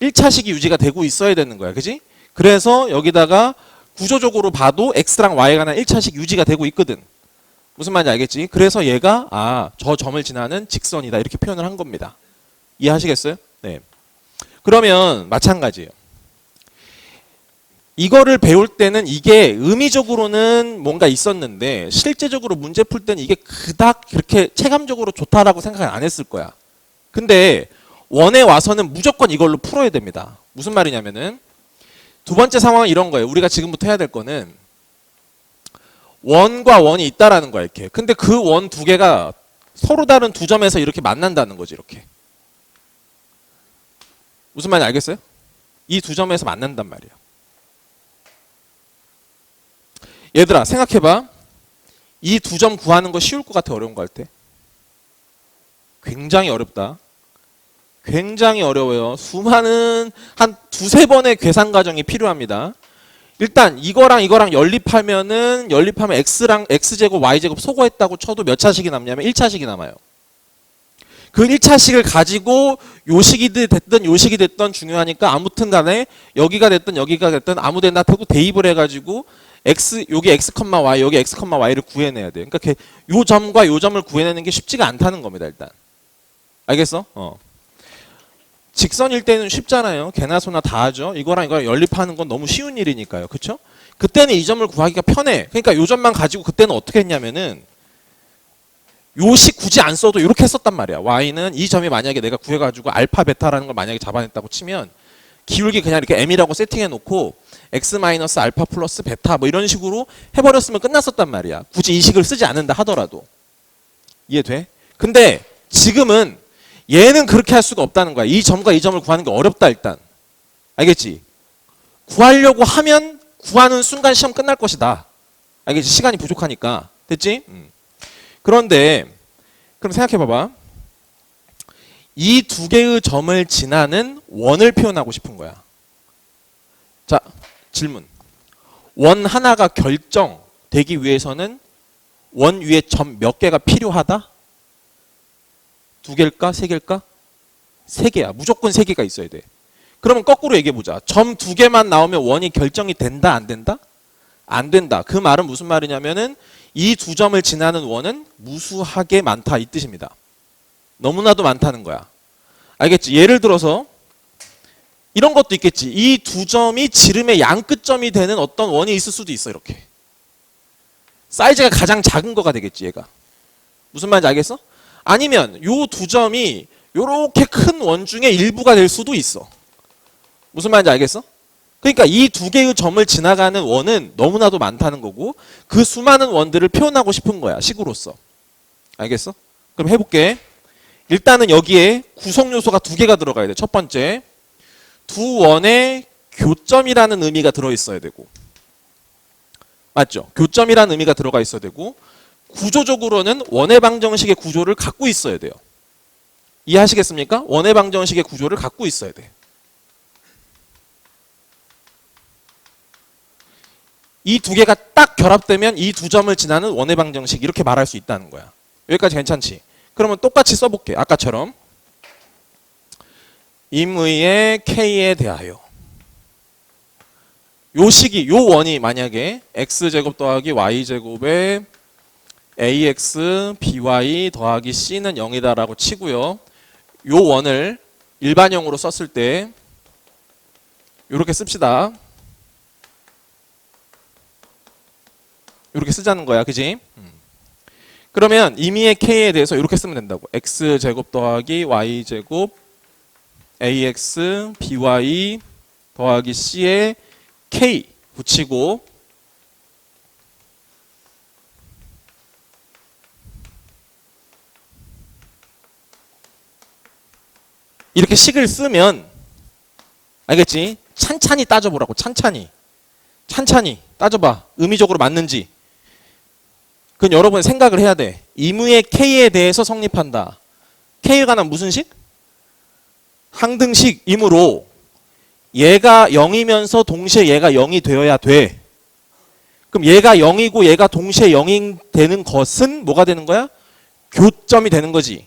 1차식이 유지가 되고 있어야 되는 거야. 그지? 그래서 여기다가 구조적으로 봐도 x랑 y에 관한 1차식 유지가 되고 있거든. 무슨 말인지 알겠지? 그래서 얘가 저 점을 지나는 직선이다 이렇게 표현을 한 겁니다. 이해하시겠어요? 네. 그러면 마찬가지예요. 이거를 배울 때는 이게 의미적으로는 뭔가 있었는데 실제적으로 문제 풀 때는 이게 그닥 그렇게 체감적으로 좋다라고 생각을 안 했을 거야. 근데 원에 와서는 무조건 이걸로 풀어야 됩니다. 무슨 말이냐면은 두 번째 상황은 이런 거예요. 우리가 지금부터 해야 될 거는 원과 원이 있다라는 거야 이렇게. 근데 그 원 두 개가 서로 다른 두 점에서 이렇게 만난다는 거지 이렇게. 무슨 말인지 알겠어요? 이 두 점에서 만난단 말이에요. 얘들아 생각해봐. 이 두 점 구하는 거 쉬울 것 같아? 어려운 것 같아? 굉장히 어렵다. 굉장히 어려워요. 수많은 한 두세 번의 계산 과정이 필요합니다. 일단 이거랑 연립하면 x랑 x제곱 y제곱 소거했다고 쳐도 몇 차식이 남냐면 1차식이 남아요. 그 1차식을 가지고 요식이 됐든 요식이 됐든 중요하니까 아무튼 간에 여기가 됐든 아무 데나 되고 대입을 해가지고 여기 x, y, 여기 x, y를 구해내야 돼요. 그러니까 요 점과 요 점을 구해내는 게 쉽지가 않다는 겁니다. 일단. 알겠어? 직선일 때는 쉽잖아요. 개나 소나 다 하죠. 이거랑 연립하는 건 너무 쉬운 일이니까요. 그쵸? 그때는 이 점을 구하기가 편해. 그러니까 요 점만 가지고 그때는 어떻게 했냐면은 요식 굳이 안 써도 이렇게 했었단 말이야. y는 이 점이 만약에 내가 구해가지고 알파 베타라는 걸 만약에 잡아냈다고 치면 기울기 그냥 이렇게 m이라고 세팅해 놓고 x 마이너스 알파 플러스 베타 뭐 이런 식으로 해버렸으면 끝났었단 말이야. 굳이 이 식을 쓰지 않는다 하더라도. 이해돼? 근데 지금은 얘는 그렇게 할 수가 없다는 거야. 이 점과 이 점을 구하는 게 어렵다 일단. 알겠지? 구하려고 하면 구하는 순간 시험 끝날 것이다. 알겠지? 시간이 부족하니까. 됐지? 그런데 그럼 생각해 봐봐. 이 두 개의 점을 지나는 원을 표현하고 싶은 거야. 자, 질문. 원 하나가 결정되기 위해서는 원 위에 점 몇 개가 필요하다? 두 개일까? 세 개일까? 세 개야. 무조건 세 개가 있어야 돼. 그러면 거꾸로 얘기해 보자. 점 두 개만 나오면 원이 결정이 된다? 안 된다? 안 된다. 그 말은 무슨 말이냐면은 이 두 점을 지나는 원은 무수하게 많다 이 뜻입니다. 너무나도 많다는 거야. 알겠지? 예를 들어서 이런 것도 있겠지. 이 두 점이 지름의 양 끝점이 되는 어떤 원이 있을 수도 있어. 이렇게. 사이즈가 가장 작은 거가 되겠지 얘가. 무슨 말인지 알겠어? 아니면 요 두 점이 요렇게 큰 원 중에 일부가 될 수도 있어. 무슨 말인지 알겠어? 그러니까 이 두 개의 점을 지나가는 원은 너무나도 많다는 거고 그 수많은 원들을 표현하고 싶은 거야. 식으로서. 알겠어? 그럼 해볼게. 일단은 여기에 구성 요소가 두 개가 들어가야 돼. 첫 번째. 두 원의 교점이라는 의미가 들어있어야 되고. 맞죠? 교점이라는 의미가 들어가 있어야 되고 구조적으로는 원의 방정식의 구조를 갖고 있어야 돼요. 이해하시겠습니까? 원의 방정식의 구조를 갖고 있어야 돼. 이 두 개가 딱 결합되면 이 두 점을 지나는 원의 방정식 이렇게 말할 수 있다는 거야. 여기까지 괜찮지? 그러면 똑같이 써볼게. 아까처럼. 임의의 K에 대하여. 요 식이, 요 원이 만약에 x제곱 더하기 y제곱에 ax by 더하기 c는 0이다라고 치고요. 요 원을 일반형으로 썼을 때 이렇게 씁시다. 이렇게 쓰자는 거야, 그지? 그러면 임의의 k에 대해서 이렇게 쓰면 된다고. x제곱 더하기 y제곱 ax by 더하기 c에 k 붙이고 이렇게 식을 쓰면 알겠지? 찬찬히 따져보라고. 찬찬히 따져봐. 의미적으로 맞는지. 그건 여러분 생각을 해야 돼. 임의의 k에 대해서 성립한다. k에 관한 무슨 식? 항등식이므로 얘가 0이면서 동시에 얘가 0이 되어야 돼. 그럼 얘가 0이고 얘가 동시에 0이 되는 것은 뭐가 되는 거야? 교점이 되는 거지.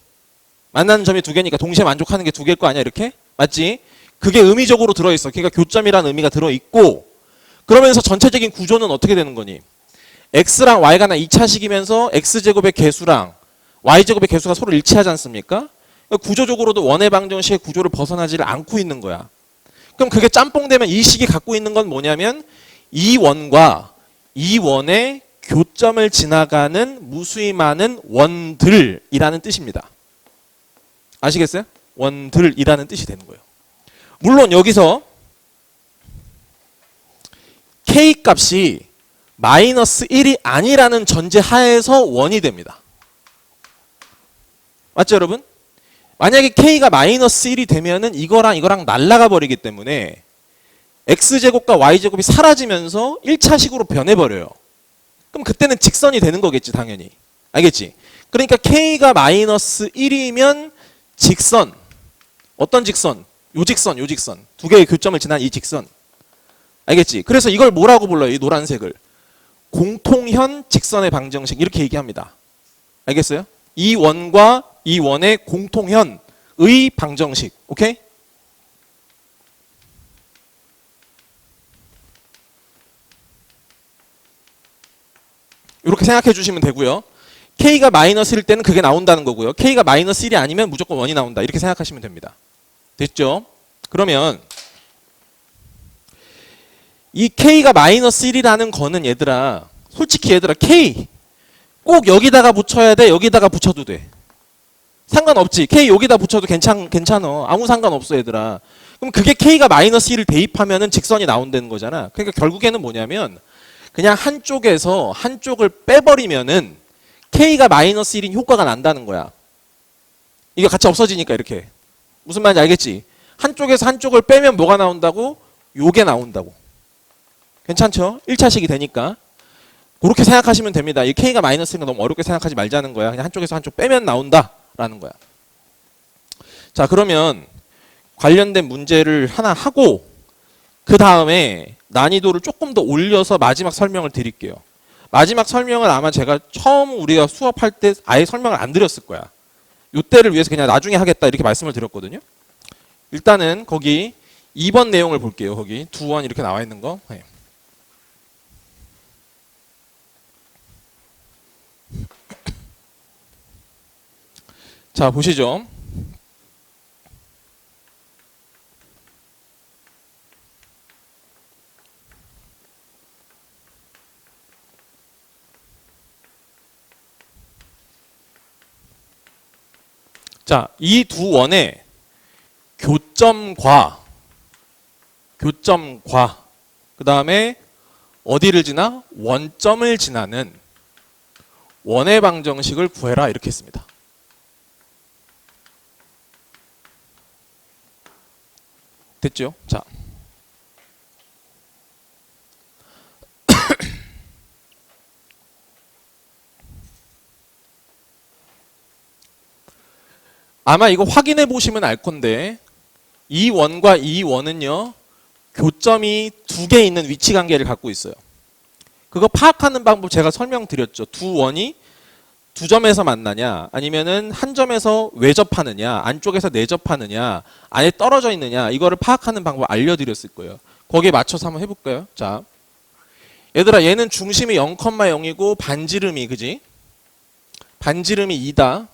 만나는 점이 두 개니까 동시에 만족하는 게 두 개일 거 아니야, 이렇게? 맞지? 그게 의미적으로 들어있어. 그러니까 교점이라는 의미가 들어있고, 그러면서 전체적인 구조는 어떻게 되는 거니? x랑 y가 나 2차식이면서 x제곱의 개수랑 y제곱의 개수가 서로 일치하지 않습니까? 구조적으로도 원의 방정식의 구조를 벗어나지를 않고 있는 거야. 그럼 그게 짬뽕 되면 이 식이 갖고 있는 건 뭐냐면 이 원과 이 원의 교점을 지나가는 무수히 많은 원들이라는 뜻입니다. 아시겠어요? 원들이라는 뜻이 되는 거예요. 물론 여기서 k 값이 마이너스 1이 아니라는 전제 하에서 원이 됩니다. 맞죠, 여러분? 만약에 k가 마이너스 1이 되면은 이거랑 날아가 버리기 때문에 x제곱과 y제곱이 사라지면서 1차식으로 변해버려요. 그럼 그때는 직선이 되는 거겠지, 당연히. 알겠지? 그러니까 k가 마이너스 1이면 직선. 어떤 직선? 요 직선. 두 개의 교점을 지난 이 직선. 알겠지? 그래서 이걸 뭐라고 불러요? 이 노란색을. 공통현 직선의 방정식 이렇게 얘기합니다. 알겠어요? 이 원과 이 원의 공통현의 방정식. 오케이? 이렇게 생각해 주시면 되고요. k가 마이너스일 때는 그게 나온다는 거고요. k가 마이너스 1이 아니면 무조건 원이 나온다. 이렇게 생각하시면 됩니다. 됐죠? 그러면 이 k가 마이너스 1이라는 거는 얘들아, 솔직히 얘들아, k 꼭 여기다가 붙여야 돼? 여기다가 붙여도 돼? 상관없지. k 여기다 붙여도 괜찮아. 아무 상관없어, 얘들아. 그럼 그게 k가 마이너스 1을 대입하면은 직선이 나온다는 거잖아. 그러니까 결국에는 뭐냐면 그냥 한쪽에서 한쪽을 빼버리면은 k가 마이너스 1인 효과가 난다는 거야. 이게 같이 없어지니까 이렇게. 무슨 말인지 알겠지? 한쪽에서 한쪽을 빼면 뭐가 나온다고? 요게 나온다고. 괜찮죠? 1차식이 되니까. 그렇게 생각하시면 됩니다. 이 k가 마이너스인 거 너무 어렵게 생각하지 말자는 거야. 그냥 한쪽에서 한쪽 빼면 나온다라는 거야. 자, 그러면 관련된 문제를 하나 하고 그 다음에 난이도를 조금 더 올려서 마지막 설명을 드릴게요. 마지막 설명은 아마 제가 처음 우리가 수업할 때 아예 설명을 안 드렸을 거야. 이때를 위해서 그냥 나중에 하겠다 이렇게 말씀을 드렸거든요. 일단은 거기 2번 내용을 볼게요. 거기 두 원 이렇게 나와 있는 거. 네. 자, 보시죠. 자, 이 두 원의 교점과 그 다음에 어디를 지나? 원점을 지나는 원의 방정식을 구해라 이렇게 했습니다. 됐죠? 자, 아마 이거 확인해 보시면 알 건데 이 원과 이 원은요 교점이 두 개 있는 위치 관계를 갖고 있어요. 그거 파악하는 방법 제가 설명드렸죠. 두 원이 두 점에서 만나냐 아니면은 한 점에서 외접하느냐 안쪽에서 내접하느냐 안에 떨어져 있느냐 이거를 파악하는 방법 알려드렸을 거예요. 거기에 맞춰서 한번 해볼까요? 자, 얘들아 얘는 중심이 0,0이고 반지름이 그지? 반지름이 2다.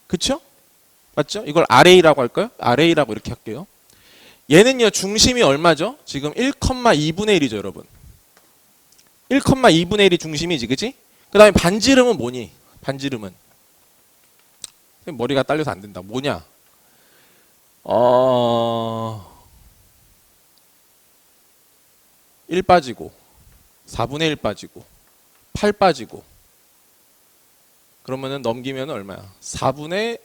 그쵸? 맞죠? 이걸 RA라고 할까요? RA라고 이렇게 할게요. 얘는요 중심이 얼마죠? 지금 1,2분의 1이죠 여러분. 1,2분의 1이 중심이지 그치? 그 다음에 반지름은 뭐니? 반지름은 머리가 딸려서 안 된다. 뭐냐? 1 빠지고 4분의 1 빠지고 8 빠지고 그러면은 넘기면 얼마야? 4분의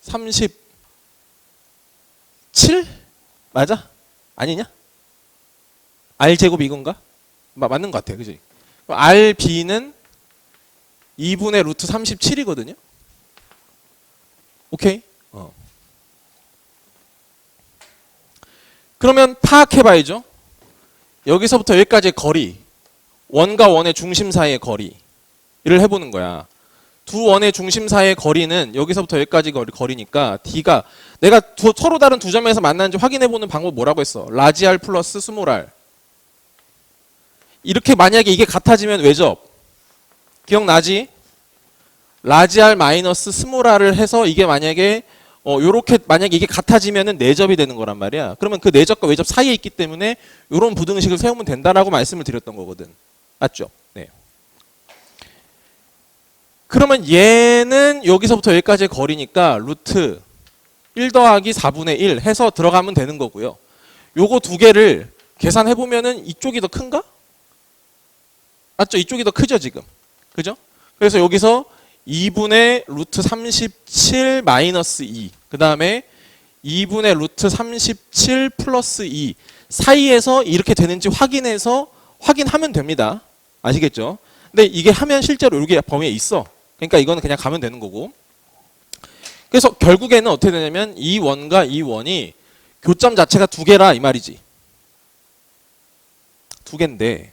37? 맞아? 아니냐? R제곱 이건가? 맞는 것 같아 그지? RB는 2분의 루트 37이거든요 오케이? 그러면 파악해봐야죠. 여기서부터 여기까지의 거리, 원과 원의 중심 사이의 거리를 해보는 거야. 두 원의 중심 사이의 거리는 여기서부터 여기까지 거리니까 D가 내가 서로 다른 두 점에서 만나는지 확인해보는 방법 뭐라고 했어? 라지 R 플러스 스몰 R. 이렇게 만약에 이게 같아지면 외접. 기억나지? 라지 R 마이너스 스몰 R을 해서 이게 만약에 요렇게 만약에 이게 같아지면은 내접이 되는 거란 말이야. 그러면 그 내접과 외접 사이에 있기 때문에 요런 부등식을 세우면 된다라고 말씀을 드렸던 거거든. 맞죠? 네. 그러면 얘는 여기서부터 여기까지의 거리니까 루트 1 더하기 4분의 1 해서 들어가면 되는 거고요. 요거 두 개를 계산해 보면은 이쪽이 더 큰가? 맞죠? 이쪽이 더 크죠, 지금. 그죠? 그래서 여기서 2분의 루트 37 마이너스 2. 그 다음에 2분의 루트 37 플러스 2 사이에서 이렇게 되는지 확인하면 됩니다. 아시겠죠? 근데 이게 하면 실제로 여기 범위에 있어. 그러니까 이거는 그냥 가면 되는 거고. 그래서 결국에는 어떻게 되냐면 이 원과 이 원이 교점 자체가 두 개라 이 말이지. 두 개인데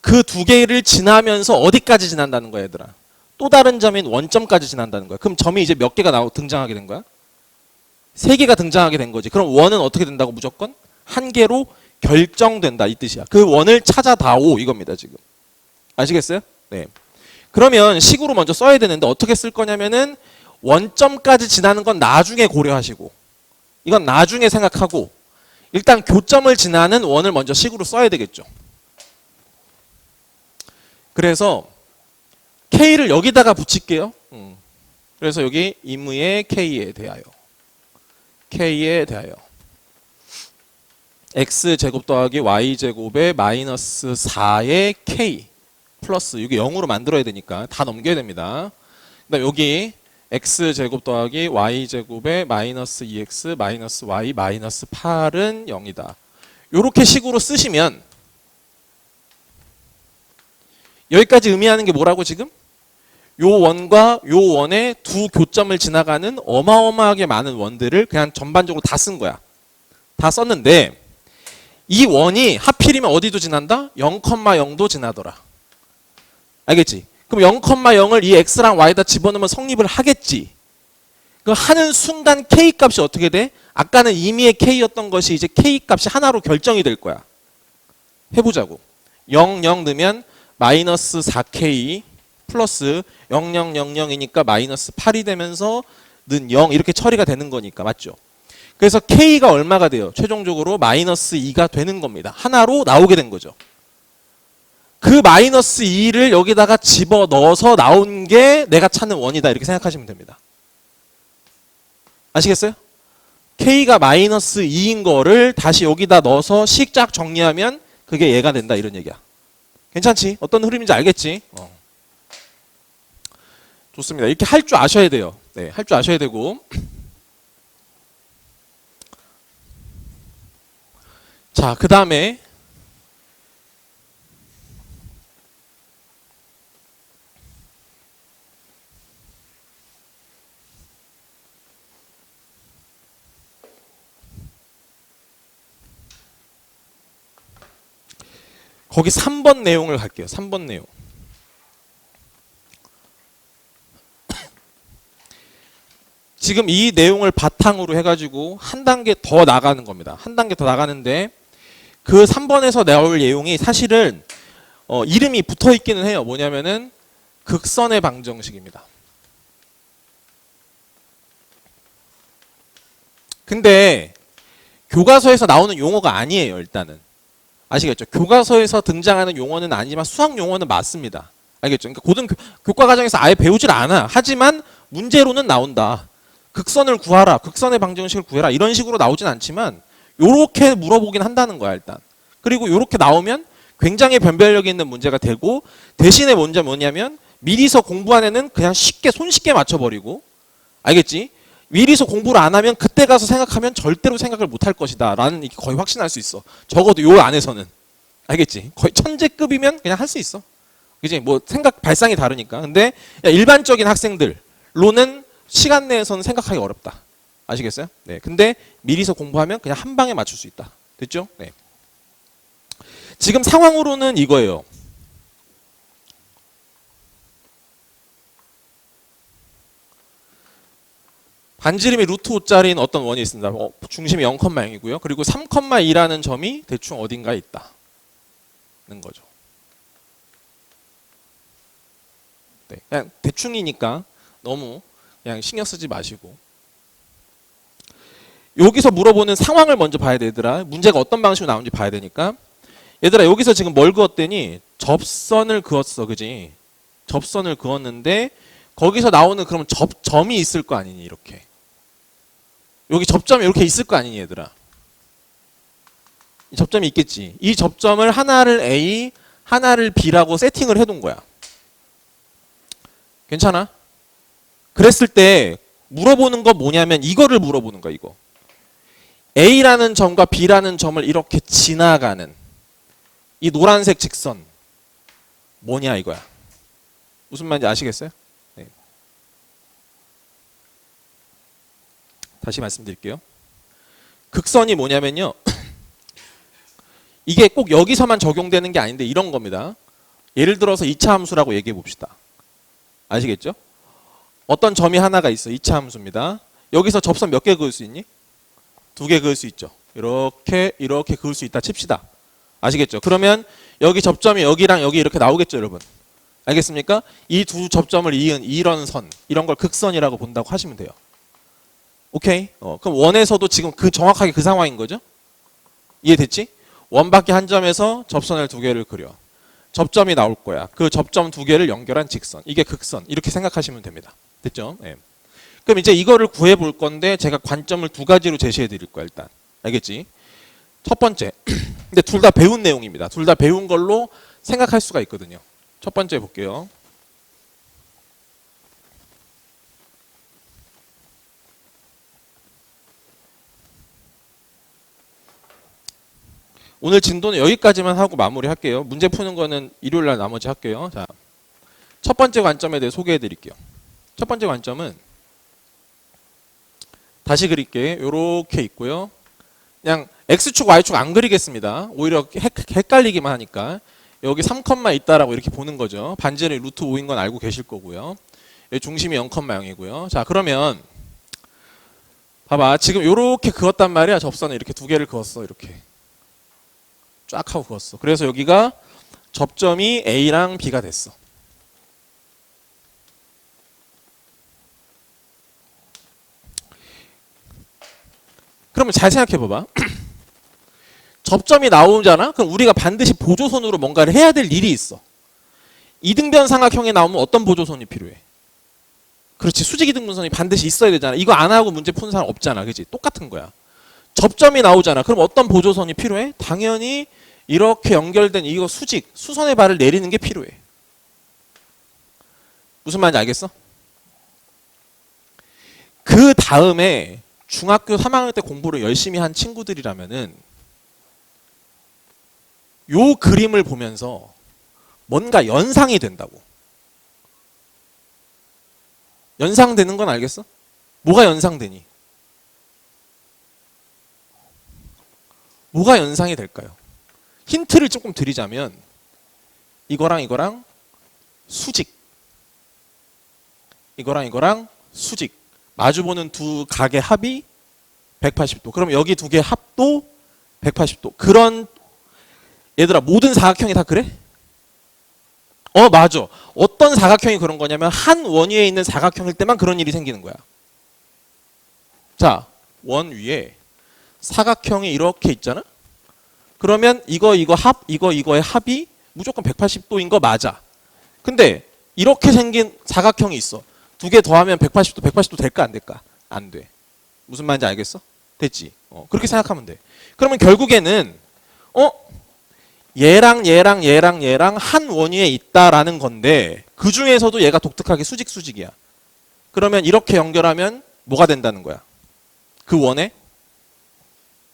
그 두 개를 지나면서 어디까지 지난다는 거야 얘들아? 또 다른 점인 원점까지 지난다는 거야. 그럼 점이 이제 몇 개가 등장하게 된 거야? 세 개가 등장하게 된 거지. 그럼 원은 어떻게 된다고? 무조건 한 개로 결정된다 이 뜻이야. 그 원을 찾아다오 이겁니다 지금. 아시겠어요? 네. 그러면 식으로 먼저 써야 되는데 어떻게 쓸 거냐면은 원점까지 지나는 건 나중에 고려하시고 이건 나중에 생각하고 일단 교점을 지나는 원을 먼저 식으로 써야 되겠죠. 그래서 K를 여기다가 붙일게요. 그래서 여기 임의의 K에 대하여 X제곱 더하기 Y제곱의 마이너스 4의 K 플러스 이게 0으로 만들어야 되니까 다 넘겨야 됩니다. 그다음 여기 X제곱 더하기 Y제곱의 마이너스 2X 마이너스 Y 마이너스 8은 0이다. 이렇게 식으로 쓰시면 여기까지 의미하는 게 뭐라고 지금? 요 원과 요 원의 두 교점을 지나가는 어마어마하게 많은 원들을 그냥 전반적으로 다 쓴 거야. 다 썼는데 이 원이 하필이면 어디도 지난다? 0,0도 지나더라. 알겠지? 그럼 0,0을 이 x랑 y에다 집어넣으면 성립을 하겠지. 그 하는 순간 k 값이 어떻게 돼? 아까는 임의의 k였던 것이 이제 k 값이 하나로 결정이 될 거야. 해보자고. 0, 0 넣으면 마이너스 4k 플러스 0, 0, 0, 0이니까 마이너스 8이 되면서 는 0 이렇게 처리가 되는 거니까 맞죠? 그래서 k가 얼마가 돼요? 최종적으로 마이너스 2가 되는 겁니다. 하나로 나오게 된 거죠. 그 마이너스 2를 여기다가 집어넣어서 나온 게 내가 찾는 원이다 이렇게 생각하시면 됩니다. 아시겠어요? k가 마이너스 2인 거를 다시 여기다 넣어서 식 쫙 정리하면 그게 얘가 된다 이런 얘기야. 괜찮지? 어떤 흐름인지 알겠지? 좋습니다. 이렇게 할 줄 아셔야 돼요. 네, 할 줄 아셔야 되고. 자, 그 다음에 거기 3번 내용을 갈게요. 3번 내용. 지금 이 내용을 바탕으로 해가지고 한 단계 더 나가는 겁니다. 한 단계 더 나가는데 그 3번에서 나올 내용이 사실은 이름이 붙어 있기는 해요. 뭐냐면은 극선의 방정식입니다. 근데 교과서에서 나오는 용어가 아니에요. 일단은 아시겠죠? 교과서에서 등장하는 용어는 아니지만 수학 용어는 맞습니다. 알겠죠? 그러니까 고등 교과 과정에서 아예 배우질 않아. 하지만 문제로는 나온다. 극선을 구하라. 극선의 방정식을 구해라. 이런 식으로 나오진 않지만 요렇게 물어보긴 한다는 거야, 일단. 그리고 요렇게 나오면 굉장히 변별력이 있는 문제가 되고, 대신에 먼저 뭐냐면 미리서 공부한 애는 그냥 쉽게 손쉽게 맞춰버리고, 알겠지? 미리서 공부를 안 하면 그때 가서 생각하면 절대로 생각을 못 할 것이다 라는 거의 확신할 수 있어. 적어도 요 안에서는. 알겠지? 거의 천재급이면 그냥 할 수 있어. 그지? 뭐 생각 발상이 다르니까. 근데 일반적인 학생들로는 시간 내에서는 생각하기 어렵다. 아시겠어요? 네. 근데 미리서 공부하면 그냥 한 방에 맞출 수 있다. 됐죠? 네. 지금 상황으로는 이거예요. 반지름이 루트 5짜리인 어떤 원이 있습니다. 중심이 0,0이고요. 그리고 3,2라는 점이 대충 어딘가에 있다는 거죠. 네, 그냥 대충이니까 너무 그냥 신경 쓰지 마시고. 여기서 물어보는 상황을 먼저 봐야 돼, 얘들아. 문제가 어떤 방식으로 나오는지 봐야 되니까. 얘들아, 여기서 지금 뭘 그었더니 접선을 그었어, 그지? 접선을 그었는데 거기서 나오는 그럼 점이 있을 거 아니니, 이렇게. 여기 접점이 이렇게 있을 거 아니니, 얘들아. 이 접점이 있겠지. 이 접점을 하나를 A, 하나를 B라고 세팅을 해둔 거야. 괜찮아? 그랬을 때 물어보는 거 뭐냐면 이거를 물어보는 거야, 이거. A라는 점과 B라는 점을 이렇게 지나가는 이 노란색 직선 뭐냐 이거야. 무슨 말인지 아시겠어요? 네. 다시 말씀드릴게요. 극선이 뭐냐면요. 이게 꼭 여기서만 적용되는 게 아닌데 이런 겁니다. 예를 들어서 2차 함수라고 얘기해 봅시다. 아시겠죠? 어떤 점이 하나가 있어. 2차 함수입니다. 여기서 접선 몇 개 그을 수 있니? 2개 그을 수 있죠. 이렇게 그을 수 있다 칩시다. 아시겠죠? 그러면 여기 접점이 여기랑 여기 이렇게 나오겠죠, 여러분? 알겠습니까? 이 두 접점을 이은 이런 선, 이런 걸 극선이라고 본다고 하시면 돼요. 오케이? 그럼 원에서도 지금 정확하게 그 상황인 거죠? 이해됐지? 원밖에 한 점에서 접선을 2개를 그려. 접점이 나올 거야. 그 접점 2개를 연결한 직선. 이게 극선. 이렇게 생각하시면 됩니다. 됐죠? 네. 그럼 이제 이거를 구해 볼 건데 제가 관점을 2가지로 제시해 드릴 거야, 일단. 알겠지? 첫 번째. 근데 둘 다 배운 내용입니다. 둘 다 배운 걸로 생각할 수가 있거든요. 첫 번째 볼게요. 오늘 진도는 여기까지만 하고 마무리할게요. 문제 푸는 거는 일요일 날 나머지 할게요. 자, 첫 번째 관점에 대해 소개해 드릴게요. 첫 번째 관점은 다시 그릴게. 요렇게 있고요. 그냥 X축, Y축 안 그리겠습니다. 오히려 헷갈리기만 하니까. 여기 3, 있다라고 이렇게 보는 거죠. 반지름이 루트 5인 건 알고 계실 거고요. 여기 중심이 0,0이고요. 자, 그러면 봐봐. 지금 요렇게 그었단 말이야. 접선을 이렇게 2개를 그었어. 이렇게. 쫙 하고 그었어. 그래서 여기가 접점이 A랑 B가 됐어. 그러면 잘 생각해 봐봐. 접점이 나오잖아? 그럼 우리가 반드시 보조선으로 뭔가를 해야 될 일이 있어. 이등변 삼각형이 나오면 어떤 보조선이 필요해? 그렇지. 수직 이등분선이 반드시 있어야 되잖아. 이거 안 하고 문제 푸는 사람 없잖아. 그치? 똑같은 거야. 접점이 나오잖아. 그럼 어떤 보조선이 필요해? 당연히 이렇게 연결된 이거 수직, 수선의 발을 내리는 게 필요해. 무슨 말인지 알겠어? 그 다음에 중학교 3학년 때 공부를 열심히 한 친구들이라면은 요 그림을 보면서 뭔가 연상이 된다고. 연상되는 건 알겠어? 뭐가 연상되니? 뭐가 연상이 될까요? 힌트를 조금 드리자면 이거랑 이거랑 수직, 이거랑 이거랑 수직, 마주보는 두 각의 합이 180도. 그럼 여기 두 개의 합도 180도. 그런 얘들아, 모든 사각형이 다 그래? 맞아. 어떤 사각형이 그런 거냐면 한 원위에 있는 사각형일 때만 그런 일이 생기는 거야. 자, 원 위에 사각형이 이렇게 있잖아. 그러면 이거의 합이 무조건 180도인 거 맞아. 근데 이렇게 생긴 사각형이 있어. 두 개 더하면 180도 될까 안 될까? 안 돼. 무슨 말인지 알겠어? 됐지? 그렇게 생각하면 돼. 그러면 결국에는 얘랑 한 원위에 있다라는 건데 그 중에서도 얘가 독특하게 수직이야. 그러면 이렇게 연결하면 뭐가 된다는 거야? 그 원의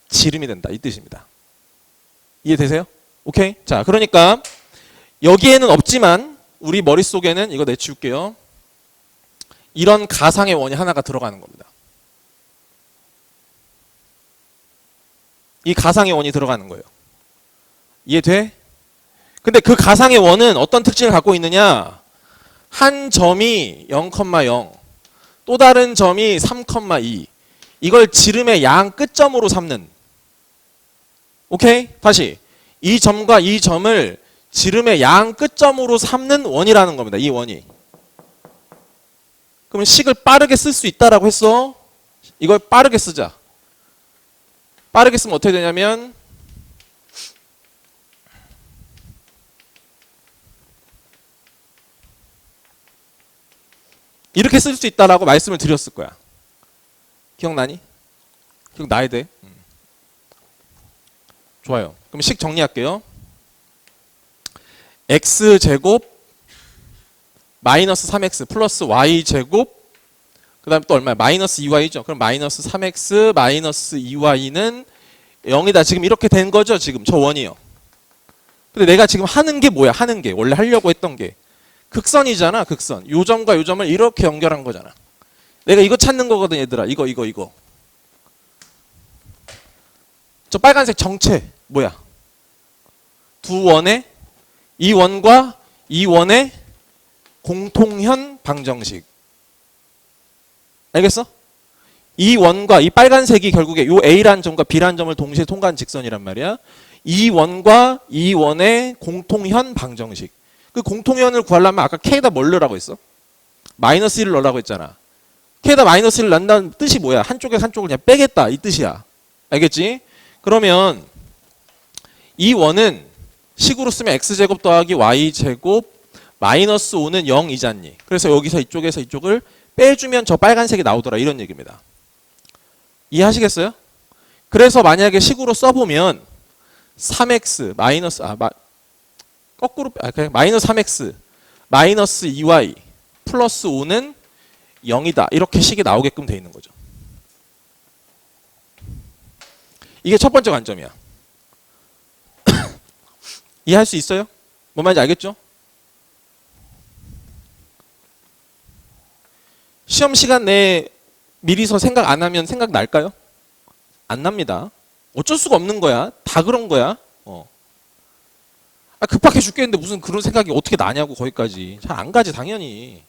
지름이 된다. 이 뜻입니다. 이해되세요? 오케이? 자, 그러니까 여기에는 없지만 우리 머릿속에는 이거 내치울게요. 이런 가상의 원이 하나가 들어가는 겁니다. 이 가상의 원이 들어가는 거예요. 이해돼? 근데 그 가상의 원은 어떤 특징을 갖고 있느냐? 한 점이 0,0, 또 다른 점이 3,2. 이걸 지름의 양 끝점으로 삼는. 오케이? 다시. 이 점과 이 점을 지름의 양 끝점으로 삼는 원이라는 겁니다. 이 원이. 그러면 식을 빠르게 쓸 수 있다라고 했어. 이걸 빠르게 쓰자. 빠르게 쓰면 어떻게 되냐면 이렇게 쓸 수 있다라고 말씀을 드렸을 거야. 기억나니? 기억나야 돼. 좋아요. 그럼 식 정리할게요. x제곱 마이너스 3x 플러스 y제곱 그 다음에 또 얼마야? 마이너스 2y죠. 그럼 마이너스 3x 마이너스 2y는 0이다. 지금 이렇게 된 거죠. 지금 저 원이요. 근데 내가 지금 하는 게 뭐야? 하는 게 원래 하려고 했던 게 극선이잖아. 극선. 요 점과 요 점을 이렇게 연결한 거잖아. 내가 이거 찾는 거거든 얘들아. 이거. 저 빨간색 정체 뭐야? 두 원의 이 원과 이 원의 공통현 방정식. 알겠어? 이 원과 이 빨간색이 결국에 요 A라는 점과 B라는 점을 동시에 통과한 직선이란 말이야. 이 원과 이 원의 공통현 방정식. 그 공통현을 구하려면 아까 K에다 뭘 넣으라고 했어? 마이너스 1을 넣으라고 했잖아. K에다 마이너스 1을 넣는다는 뜻이 뭐야? 한쪽에서 한쪽을 그냥 빼겠다 이 뜻이야. 알겠지? 그러면 이 원은 식으로 쓰면 x제곱 더하기 y제곱 마이너스 5는 0이잖니. 그래서 여기서 이쪽에서 이쪽을 빼주면 저 빨간색이 나오더라. 이런 얘기입니다. 이해하시겠어요? 그래서 만약에 식으로 써보면 3x 마이너스 거꾸로 그냥 마이너스 3x 마이너스 2y 플러스 5는 0이다. 이렇게 식이 나오게끔 돼 있는 거죠. 이게 첫 번째 관점이야. 이해할 수 있어요? 뭔 말인지 알겠죠? 시험 시간 내에 미리서 생각 안 하면 생각 날까요? 안 납니다. 어쩔 수가 없는 거야. 다 그런 거야. 급하게 죽겠는데 무슨 그런 생각이 어떻게 나냐고 거기까지. 잘 안 가지 당연히.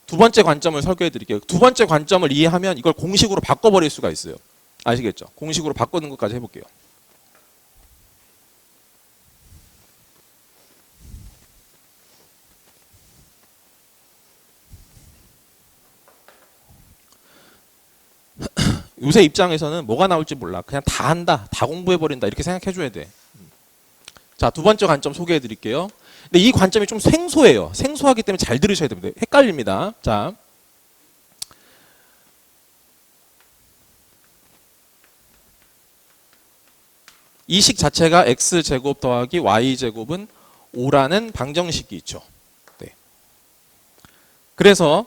두 번째 관점을 설계해 드릴게요. 두 번째 관점을 이해하면 이걸 공식으로 바꿔버릴 수가 있어요. 아시겠죠? 공식으로 바꾸는 것까지 해볼게요. 요새 입장에서는 뭐가 나올지 몰라. 그냥 다 한다. 다 공부해버린다. 이렇게 생각해줘야 돼. 자, 두 번째 관점 소개해 드릴게요. 근데 이 관점이 좀 생소해요. 생소하기 때문에 잘 들으셔야 됩니다. 헷갈립니다. 자, 이 식 자체가 x제곱 더하기 y제곱은 5라는 방정식이 있죠. 네. 그래서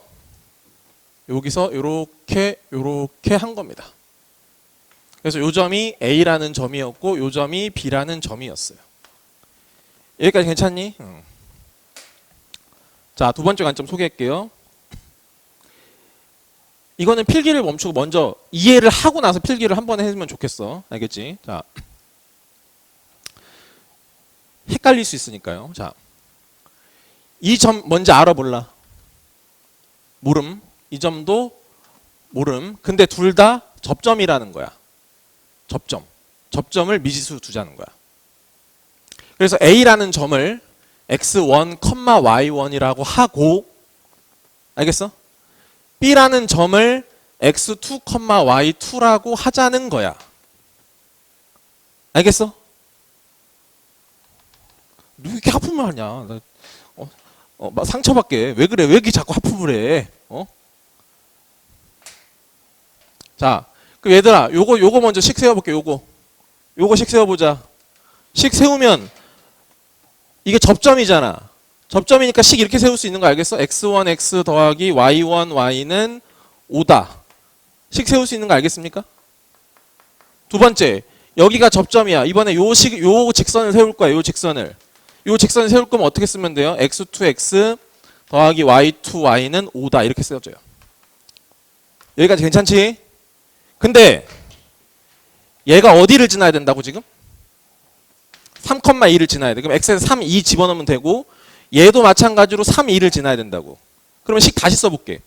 여기서 요렇게 한 겁니다. 그래서 요 점이 A라는 점이었고 요 점이 B라는 점이었어요. 여기까지 괜찮니? 자, 두 번째 관점 소개할게요. 이거는 필기를 멈추고 먼저 이해를 하고 나서 필기를 한번 해주면 좋겠어. 알겠지? 자, 헷갈릴 수 있으니까요. 자, 이 점 뭔지 알아 몰라? 모름. 이 점도 모름. 근데 둘 다 접점이라는 거야. 접점을 미지수 두자는 거야. 그래서 A라는 점을 x1, y1이라고 하고, 알겠어? B라는 점을 x2, y2라고 하자는 거야. 알겠어? 너 이렇게 하품을 하냐? 나, 막 상처받게. 왜 그래? 왜 이렇게 자꾸 하품을 해? 자, 그 얘들아, 요거 먼저 식 세워볼게. 요거 식 세워보자. 식 세우면 이게 접점이잖아. 접점이니까 식 이렇게 세울 수 있는 거 알겠어? x1, x 더하기 y1, y는 5다. 식 세울 수 있는 거 알겠습니까? 두 번째, 여기가 접점이야. 이번에 요 직선을 세울 거야. 요 직선을 세울 거면 어떻게 쓰면 돼요? x2x 더하기 y2y는 5다. 이렇게 쓰여져요. 여기까지 괜찮지? 근데 얘가 어디를 지나야 된다고 지금? 3,2를 지나야 돼. 그럼 x에서 3, 2 집어넣으면 되고 얘도 마찬가지로 3, 2를 지나야 된다고. 그러면 식 다시 써볼게.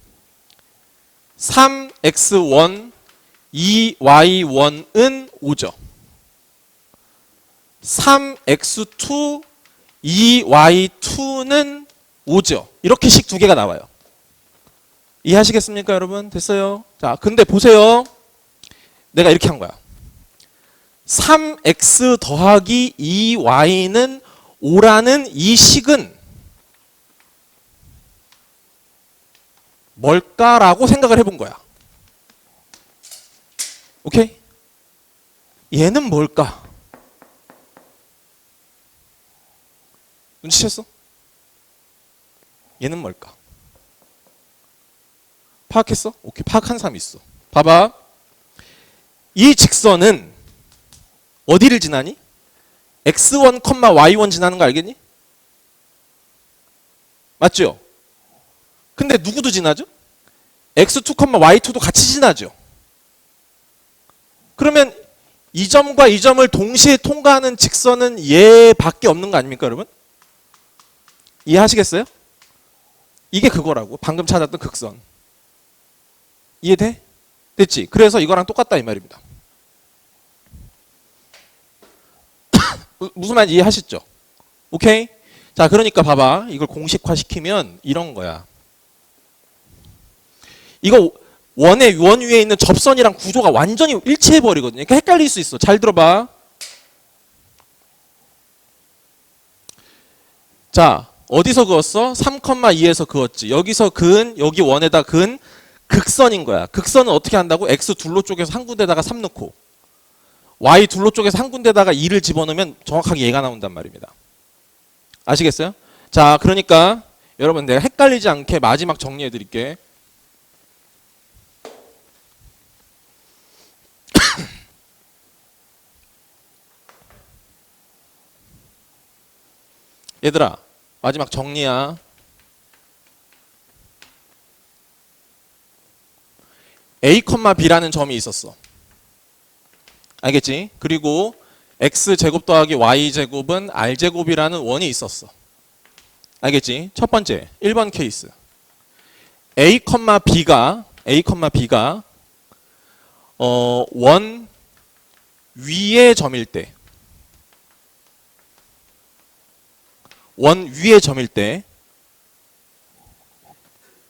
3x1, 2y1은 5죠. 3x2, 2y2는 5죠. 이렇게 식 두 개가 나와요. 이해하시겠습니까, 여러분? 됐어요? 자, 근데 보세요. 내가 이렇게 한 거야. 3x 더하기 2y는 5라는 이 식은 뭘까라고 생각을 해본 거야. 오케이? 얘는 뭘까? 눈치챘어? 얘는 뭘까? 파악했어? 오케이, 파악한 사람이 있어. 봐봐. 이 직선은 어디를 지나니? x1, y1 지나는 거 알겠니? 맞죠? 근데 누구도 지나죠? x2, y2도 같이 지나죠. 그러면 이 점과 이 점을 동시에 통과하는 직선은 얘밖에 없는 거 아닙니까, 여러분? 이해하시겠어요? 이게 그거라고. 방금 찾았던 극선. 이해돼? 됐지? 그래서 이거랑 똑같다 이 말입니다. 무슨 말인지 이해하셨죠? 오케이? 자, 그러니까 봐봐. 이걸 공식화 시키면 이런 거야. 이거 원 위에 있는 접선이랑 구조가 완전히 일치해버리거든요. 그러니까 헷갈릴 수 있어. 잘 들어봐. 자, 어디서 그었어? 3,2에서 그었지. 여기서 근, 여기 원에다 근, 극선인 거야. 극선은 어떻게 한다고? x 둘로 쪼개서 한 군데다가 3 넣고 y 둘로 쪼개서 한 군데다가 2를 집어넣으면 정확하게 얘가 나온단 말입니다. 아시겠어요? 자, 그러니까 여러분 내가 헷갈리지 않게 마지막 정리해 드릴게. 얘들아, 마지막 정리야. A, B라는 점이 있었어. 알겠지? 그리고 x제곱 더하기 y제곱은 r제곱이라는 원이 있었어. 알겠지? 첫 번째, 1번 케이스. A, B가 원 위의 점일 때,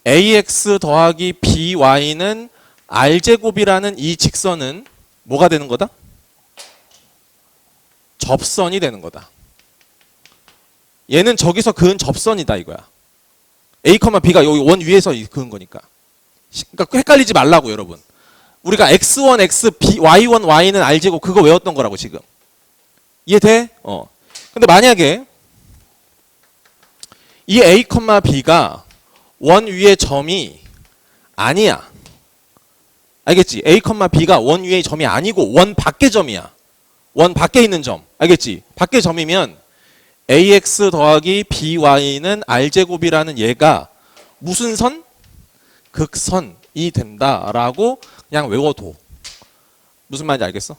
ax 더하기 by는 r제곱이라는 이 직선은 뭐가 되는 거다? 접선이 되는 거다. 얘는 저기서 그은 접선이다 이거야. A, B가 여기 원 위에서 그은 거니까. 그러니까 헷갈리지 말라고 여러분. 우리가 x1, x, y1, y는 r제곱 그거 외웠던 거라고 지금. 이해돼? 근데 만약에 이 A, B가 원 위의 점이 아니야. 알겠지? A, B가 원 위의 점이 아니고 원 밖의 점이야. 원 밖에 있는 점. 알겠지? 밖의 점이면 ax 더하기 by는 r제곱이라는 얘가 무슨 선? 극선이 된다라고 그냥 외워둬. 무슨 말인지 알겠어?